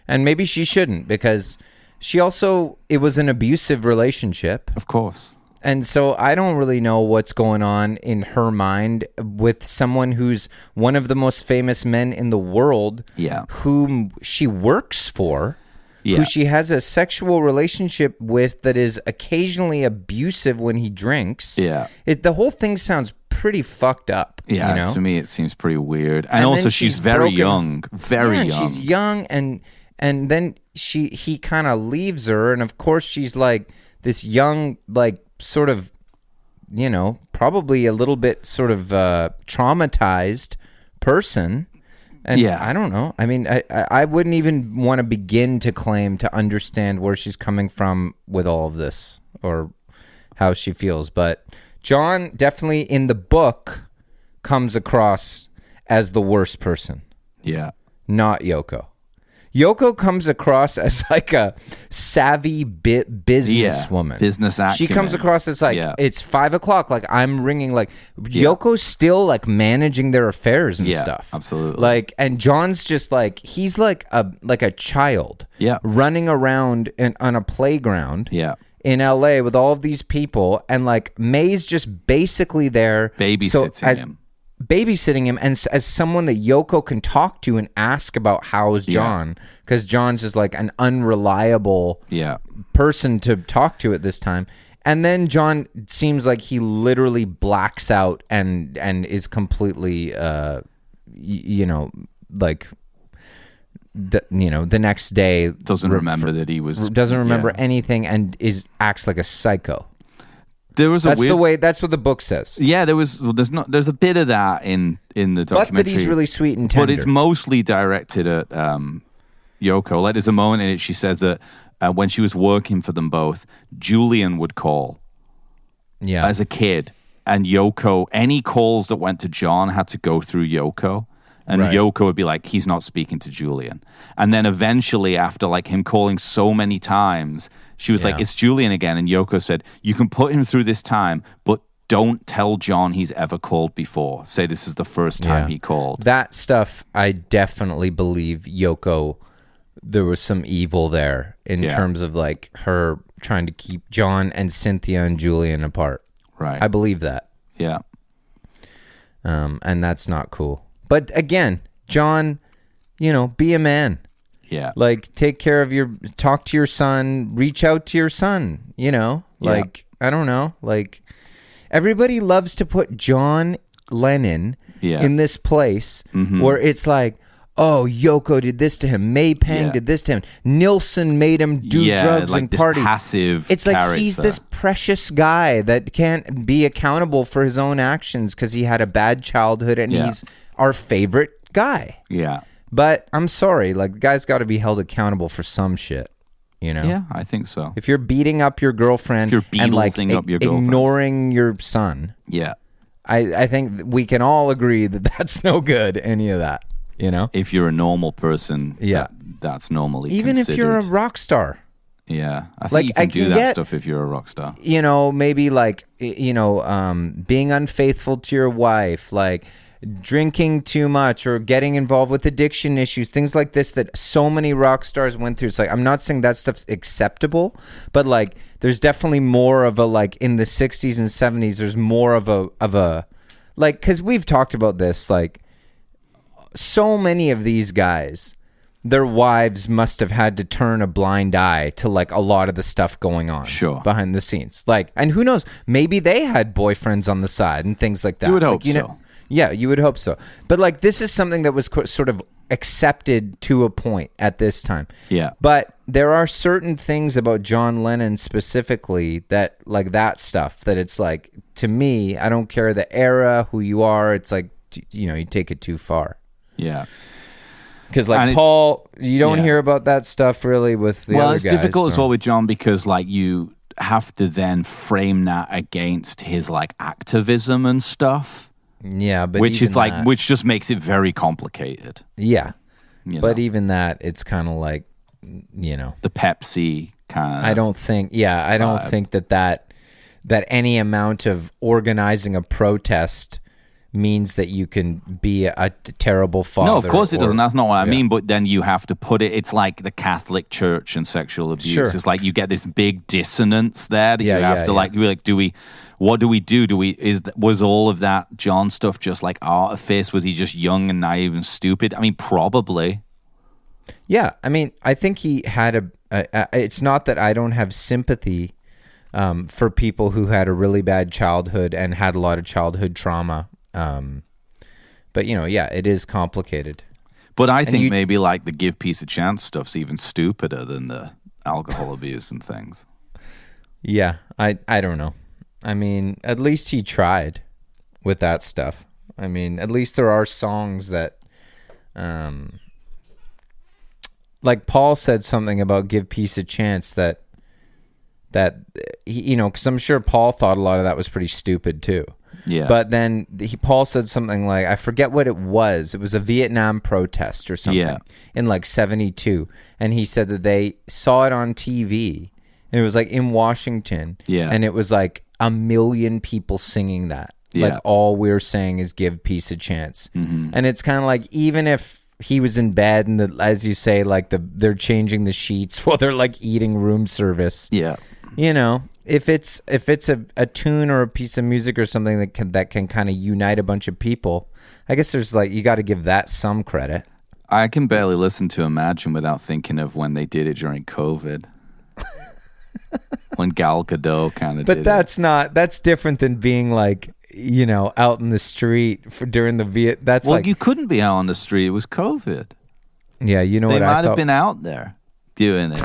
And maybe she shouldn't, because it was an abusive relationship, of course. And so I don't really know what's going on in her mind with someone who's one of the most famous men in the world, whom she works for. Who she has a sexual relationship with that is occasionally abusive when he drinks. Yeah. The whole thing sounds pretty fucked up. Yeah, to me it seems pretty weird. And also she's very young. Very young. She's young, and then he kind of leaves her, and of course she's like this young, like sort of, probably a little bit sort of traumatized person. And I don't know. I mean, I wouldn't even want to begin to claim to understand where she's coming from with all of this or how she feels. But John definitely in the book comes across as the worst person. Yeah. Not Yoko. Yoko comes across as like a savvy businesswoman. Business acumen. She comes across as like, it's 5 o'clock. Like I'm ringing, like Yoko's still like managing their affairs and stuff. Absolutely. Like, and John's just like, he's like a child running around on a playground in LA with all of these people. And like May's just basically there. Babysitting him, and as someone that Yoko can talk to and ask about how's John, because John's just like an unreliable person to talk to at this time. And then John seems like he literally blacks out and is completely the next day doesn't remember that he was doesn't remember anything and acts like a psycho. That's what the book says. Yeah, there's a bit of that in the documentary. But that he's really sweet and tender. But it's mostly directed at Yoko. Like there's a moment in it she says that when she was working for them both, Julian would call as a kid, and Yoko, any calls that went to John had to go through Yoko. And Yoko would be like, he's not speaking to Julian. And then eventually, after like him calling so many times, she was like, it's Julian again. And Yoko said, you can put him through this time, but don't tell John he's ever called before. Say this is the first time he called. That stuff, I definitely believe Yoko, there was some evil there in terms of like her trying to keep John and Cynthia and Julian apart. Right. I believe that. Yeah. And that's not cool. But again, John, be a man. Yeah. Like, talk to your son, reach out to your son, Like, I don't know. Like, everybody loves to put John Lennon in this place where it's like, oh, Yoko did this to him, May Pang did this to him, Nilsson made him do drugs like and this party. Passive it's like character. he's this precious guy that can't be accountable for his own actions because he had a bad childhood and he's our favorite guy. Yeah. But I'm sorry, like, the guy's got to be held accountable for some shit, you know? Yeah, I think so. If you're beating up your girlfriend and like up your girlfriend. ignoring your son, Yeah. I think we can all agree that that's no good, any of that, you know? If you're a normal person, Yeah. that's normally Even if you're a considered. rock star. Yeah, I think Like, you can I do can that get- stuff if you're a rock star. You know, maybe like, you know, being unfaithful to your wife, like drinking too much or getting involved with addiction issues, things like this that so many rock stars went through. It's like, I'm not saying that stuff's acceptable, but like there's definitely more of a, like in the 60s and 70s, there's more of a like, because we've talked about this, like so many of these guys, their wives must have had to turn a blind eye to like a lot of the stuff going on behind the scenes. Like, and who knows, maybe they had boyfriends on the side and things like that. You would Like, hope so. Yeah, you would hope so. But like, this is something that was sort of accepted to a point at this time. Yeah. But there are certain things about John Lennon specifically that, like that stuff, that it's like, to me, I don't care the era, who you are, it's like, you know, you take it too far. Yeah. Because like And Paul, you don't yeah. hear about that stuff really with the other it's guys. difficult as so- well with John because like you have to then frame that against his like activism and stuff. Yeah, but which even is like that- which just makes it very complicated. Yeah. You But know? even that, it's kind of like, you know, The Pepsi kind of. I don't think think that any amount of organizing a protest means that you can be a terrible father. No, of course it doesn't. That's not what I Yeah. mean. But then you have to put it. It's like the Catholic Church and sexual abuse. Sure. It's like you get this big dissonance there that Yeah, you have yeah, to yeah. like. You're like, what do we do? Was all of that John stuff just like artifice? Was he just young and naive and stupid? I mean, probably. Yeah, I mean, I think he had it's not that I don't have sympathy for people who had a really bad childhood and had a lot of childhood trauma. But, you know, yeah, it is complicated. But I think you- maybe like the give peace a chance stuff's even stupider than the alcohol abuse and things. Yeah, I don't know. I mean, at least he tried with that stuff. I mean, at least there are songs that, like Paul said something about give peace a chance that he, you know, because I'm sure Paul thought a lot of that was pretty stupid too. Yeah. But then Paul said something like, I forget what it was. It was a Vietnam protest or something Yeah. in like 72. And he said that they saw it on TV. And it was like in Washington. Yeah. And it was like 1 million people singing that. Yeah. Like all we're saying is give peace a chance. Mm-hmm. And it's kind of like, even if he was in bed and as you say, like they're changing the sheets while they're like eating room service. Yeah. You know, if it's a tune or a piece of music or something that can kind of unite a bunch of people, I guess there's like, you got to give that some credit. I can barely listen to Imagine without thinking of when they did it during COVID. When Gal Gadot kind of But did that's different than being like, you know, out in the street during the that's Well, like, you couldn't be out on the street. It was COVID. yeah, you know They what I might thought. have been out there doing it.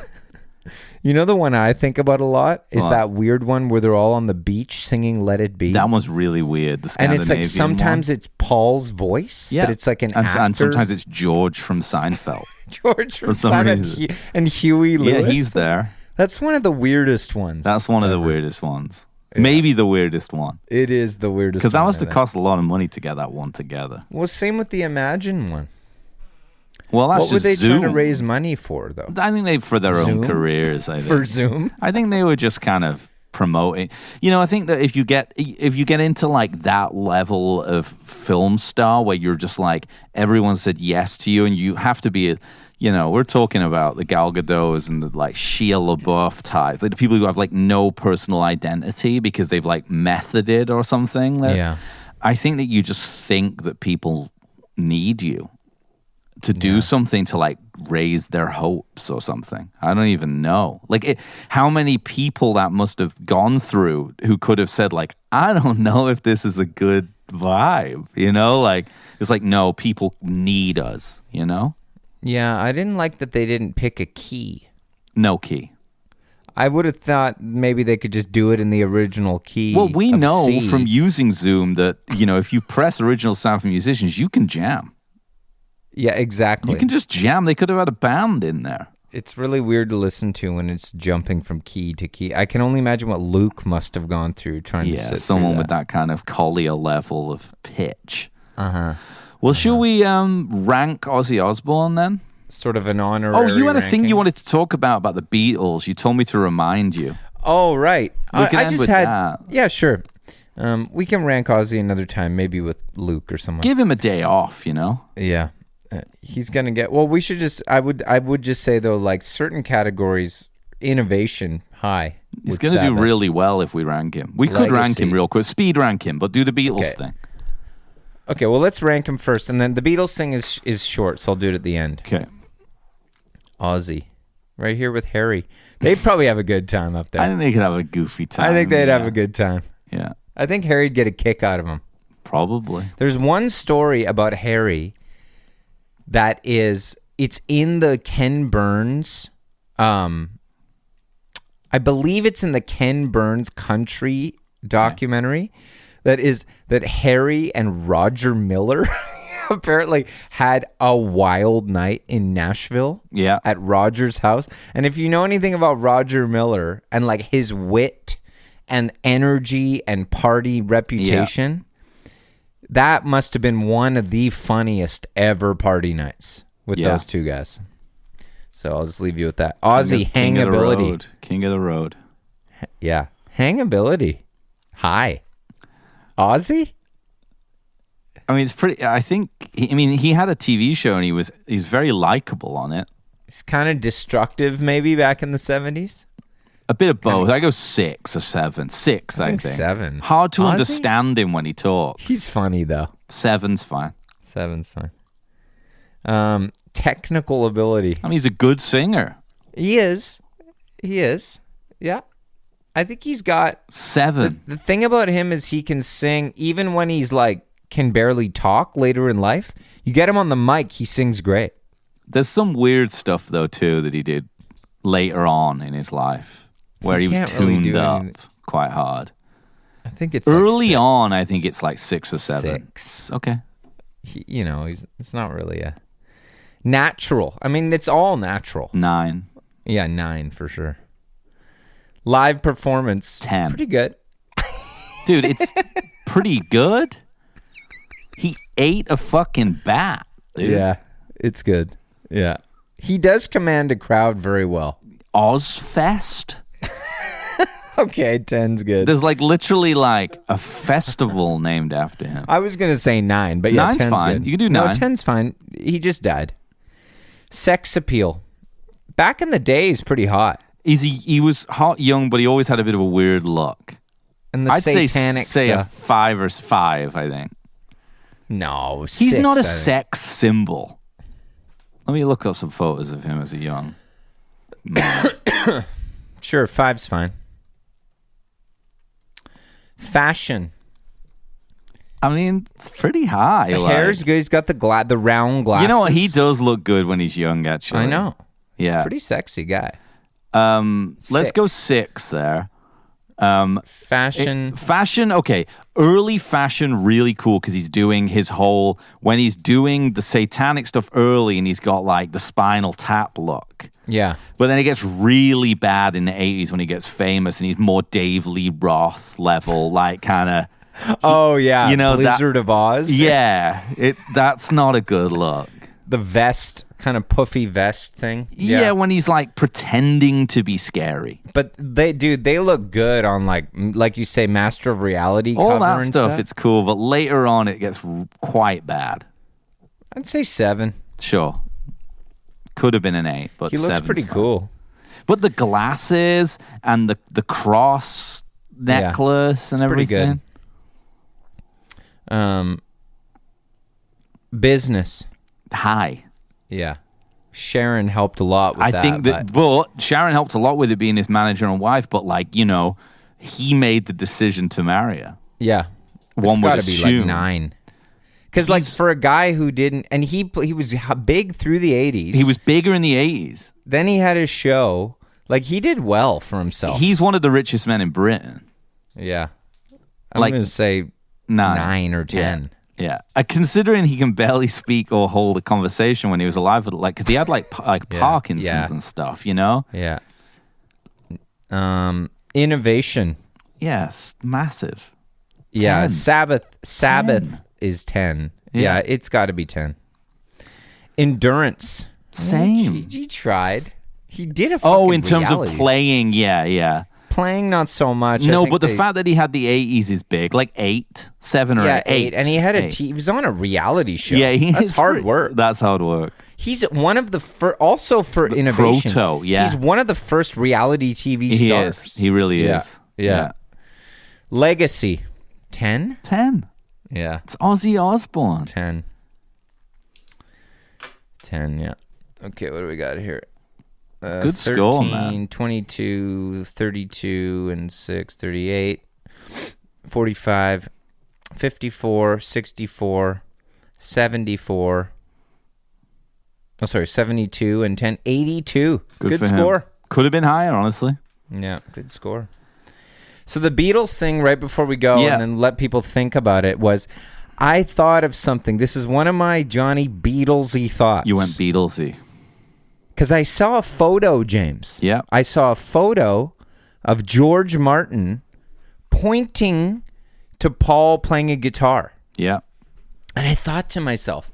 You know, the one I think about a lot is What? that weird one where they're all on the beach singing "Let It Be." That one's really weird. The and Scandinavian it's like sometimes one. it's Paul's voice, Yeah. but it's like an and, actor. and sometimes it's George from Seinfeld. George from for some Simon reason. and Huey Lewis. Yeah, he's there. That's one of the weirdest ones. That's one of the weirdest ones. Maybe the weirdest one. It is the weirdest. Because that one, must I have think. cost a lot of money to get that one together. Well, same with the Imagine one. Well, that's What were just they Zoom. trying to raise money for, though? I think they for their Zoom? own careers. I think. For Zoom? I think they were just kind of promoting. You know, I think that if you get into like that level of film star where you're just like everyone said yes to you, and you have to be. You know, we're talking about the Gal Gadots and the like Shia LaBeouf types, like the people who have like no personal identity because they've like methoded or something. Yeah. I think that you just think that people need you to do something to like raise their hopes or something. I don't even know. Like how many people that must have gone through who could have said like, I don't know if this is a good vibe, you know? Like, it's like, no, people need us, you know? Yeah, I didn't like that they didn't pick a key. No key. I would have thought maybe they could just do it in the original key. Well, we of know C. from using Zoom that, you know, if you press original sound from musicians, you can jam. Yeah, exactly. You can just jam. They could have had a band in there. It's really weird to listen to when it's jumping from key to key. I can only imagine what Luke must have gone through trying to sit someone through with that kind of Collier level of pitch. Uh-huh. Well, should we rank Ozzy Osbourne then? Sort of an honorary Oh, you had a thing ranking. you wanted to talk about the Beatles. You told me to remind you. Oh, right. We can I end just with had. that. Yeah, sure. We can rank Ozzy another time, maybe with Luke or someone. Give him a day off, you know? Yeah. He's gonna get. Well, we should just. I would just say though, like certain categories, innovation high. He's with going to do Sabbath. really well if we rank him. We could rank him Legacy. real quick. Speed rank him, but do the Beatles Okay. thing. Okay, well, let's rank him first, and then the Beatles thing is short, so I'll do it at the end. Okay. Ozzy, right here with Harry. They'd probably have a good time up there. I think they could have a goofy time. I think they'd have yeah. a good time. Yeah, I think Harry'd get a kick out of him. probably. There's one story about Harry that it's in the Ken Burns. I believe it's in the Ken Burns Country documentary. That Harry and Roger Miller apparently had a wild night in Nashville. Yeah. At Roger's house. And if you know anything about Roger Miller and like his wit and energy and party reputation, that must have been one of the funniest ever party nights with Yeah. those two guys. So I'll just leave you with that. Ozzy, King of the hangability. road. King of the road. Yeah. Hangability. High. Ozzy? I mean, it's pretty. I think. He had a TV show and he's very likable on it. He's kind of destructive maybe back in the 70s. A bit of both. I go 6 or 7. 6, I think. 7. Hard to Ozzy? understand him when he talks. He's funny though. 7's fine. 7's fine. Technical ability. I mean, he's a good singer. He is. Yeah. I think he's got 7. the thing about him is he can sing even when he's like can barely talk later in life. You get him on the mic, he sings great. There's some weird stuff though too that he did later on in his life where he was can't really tuned do up anything. quite hard. I think it's Early like on, I think it's like 6 or 7. 6. Okay. It's not really a natural. I mean, it's all natural. 9. Yeah, 9 for sure. Live performance, 10. pretty good. Dude, it's pretty good. He ate a fucking bat, dude. Yeah, it's good. Yeah, he does command a crowd very well. Ozfest? Okay, 10's good. There's like literally like a festival named after him. I was gonna say 9, but yeah, 9's 10's fine. good. You can do No, 9. 10's fine. He just died. Sex appeal. Back in the day, he's pretty hot. He was hot young, but he always had a bit of a weird look. And the I'd satanic say a stuff. 5 or 5, I think. No, He's 6, not I a think. sex symbol. Let me look up some photos of him as a young man. Sure, 5's fine. Fashion. I mean, it's pretty high. The like- hair's good. He's got the round glasses. You know what? He does look good when he's young, actually. I know. He's Yeah. a pretty sexy guy. Let's go 6. 6 there. Fashion. Fashion, okay. Early fashion, really cool because he's doing his whole, when he's doing the satanic stuff early and he's got like the Spinal Tap look. Yeah. But then it gets really bad in the 80s when he gets famous and he's more Dave Lee Roth level, like kind of, Oh, yeah. you know, that- Blizzard of Oz. yeah, that's not a good look. The vest, kind of puffy vest thing. Yeah, when he's like pretending to be scary. But they look good on like you say, Master of Reality All cover that and stuff, it's cool, but later on it gets quite bad. I'd say 7. Sure. Could have been an 8, but He looks 7's pretty fine. cool. But the glasses and the cross necklace and pretty everything. good. Business. High. Yeah. Sharon helped a lot with I that. think that, but Sharon helped a lot with it being his manager and wife, but like, you know, he made the decision to marry her. Yeah. It's would got to be like assume. 9. Because like for a guy who didn't, and he was big through the 80s. He was bigger in the 80s. Then he had his show. Like he did well for himself. He's one of the richest men in Britain. Yeah. I'm Like, going to say 9 or 10. Yeah. Considering he can barely speak or hold a conversation when he was alive, like because he had like Parkinson's and stuff, you know? Yeah. Innovation. Yes, massive. Yeah. 10. Sabbath is 10. Yeah. Yeah, it's got to be 10. Endurance. Same. He tried. He did a fucking in terms reality. of playing, yeah. Playing, not so much. No, but the fact that he had the 80s is big, like 7 or 8. And he had Eight. he was on a reality show. Yeah, that's hard work. That's hard work. He's one of the first, also for innovation. Proto, yeah. He's one of the first reality TV He stars. is. He really is. Yeah. Legacy. 10? 10. Yeah. It's Ozzy Osbourne. 10. 10, yeah. Okay, what do we got here? Good 13, score, man. 22, 32, and 6, 38, 45, 54, 64, 74. Oh, sorry, 72 and 10, 82. Good for him. score. Could have been higher, honestly. Yeah, good score. So the Beatles thing right before we go and then let people think about it was, I thought of something. This is one of my Johnny Beatlesy thoughts. You went Beatlesy. Because I saw a photo, James. Yeah. I saw a photo of George Martin pointing to Paul playing a guitar. Yeah. And I thought to myself,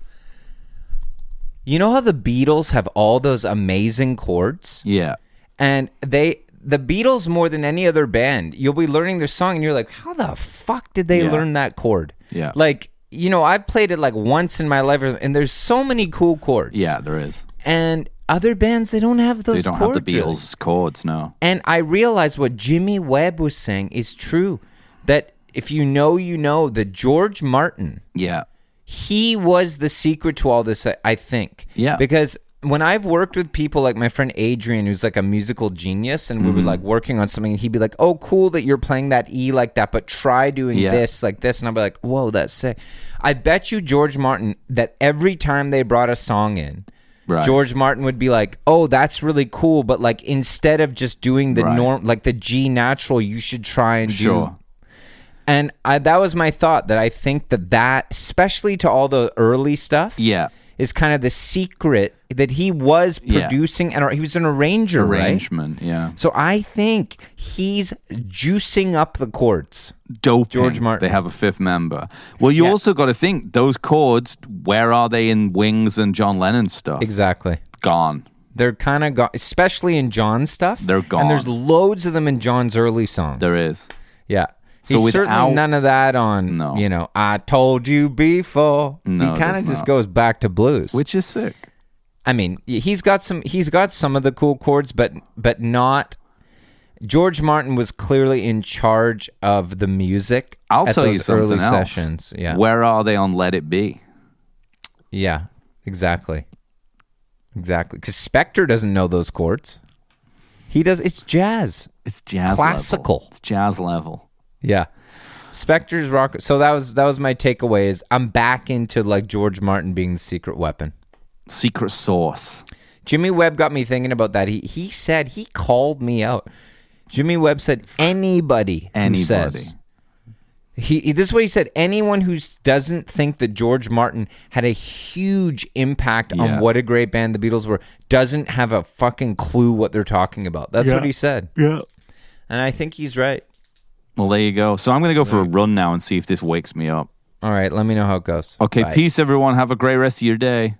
you know how the Beatles have all those amazing chords? Yeah. And the Beatles, more than any other band, you'll be learning their song and you're like, how the fuck did they learn that chord? Yeah. Like, you know, I've played it like once in my life and there's so many cool chords. Yeah, there is. And other bands, they don't have those They don't chords. have the Beatles' chords, no. And I realized what Jimmy Webb was saying is true. That if you know that George Martin, Yeah. he was the secret to all this, I think. Yeah. Because when I've worked with people like my friend Adrian, who's like a musical genius, and we were like working on something, and he'd be like, oh, cool that you're playing that E like that, but try doing this like this. And I'd be like, whoa, that's sick. I bet you George Martin that every time they brought a song in, Right. George Martin would be like, oh, that's really cool, but like instead of just doing the norm, like the G natural, you should try and do. And that was my thought, that I think that especially to all the early stuff, is kind of the secret that he was producing, and he was an arranger, Arrangement, right? yeah. So I think he's juicing up the chords. Doping. George Martin. They have a fifth member. Well, you also got to think, those chords, where are they in Wings and John Lennon stuff? Exactly. Gone. They're kind of gone, especially in John's stuff. They're gone. And there's loads of them in John's early songs. There is. Yeah. So He's without- certainly none of that on, you know, I told you before. No, he kind there's of just not. goes back to blues. Which is sick. I mean, he's got some of the cool chords, but not. George Martin was clearly in charge of the music. I'll at tell you those something early else. Sessions. Yeah. Where are they on Let It Be? Yeah, exactly. Exactly. Because Spector doesn't know those chords. He does. It's jazz. It's jazz Classical. level. It's jazz level. Yeah. Spector's rock. So that was my takeaway, is I'm back into like George Martin being the secret weapon. Secret sauce. Jimmy Webb got me thinking about that. He said, he called me out. Jimmy Webb said, anybody who says, this is what he said, anyone who doesn't think that George Martin had a huge impact on what a great band the Beatles were, doesn't have a fucking clue what they're talking about. That's what he said. Yeah. And I think he's right. Well, there you go. So I'm going to go for a run now and see if this wakes me up. All right, let me know how it goes. Okay, Bye. peace, everyone. Have a great rest of your day.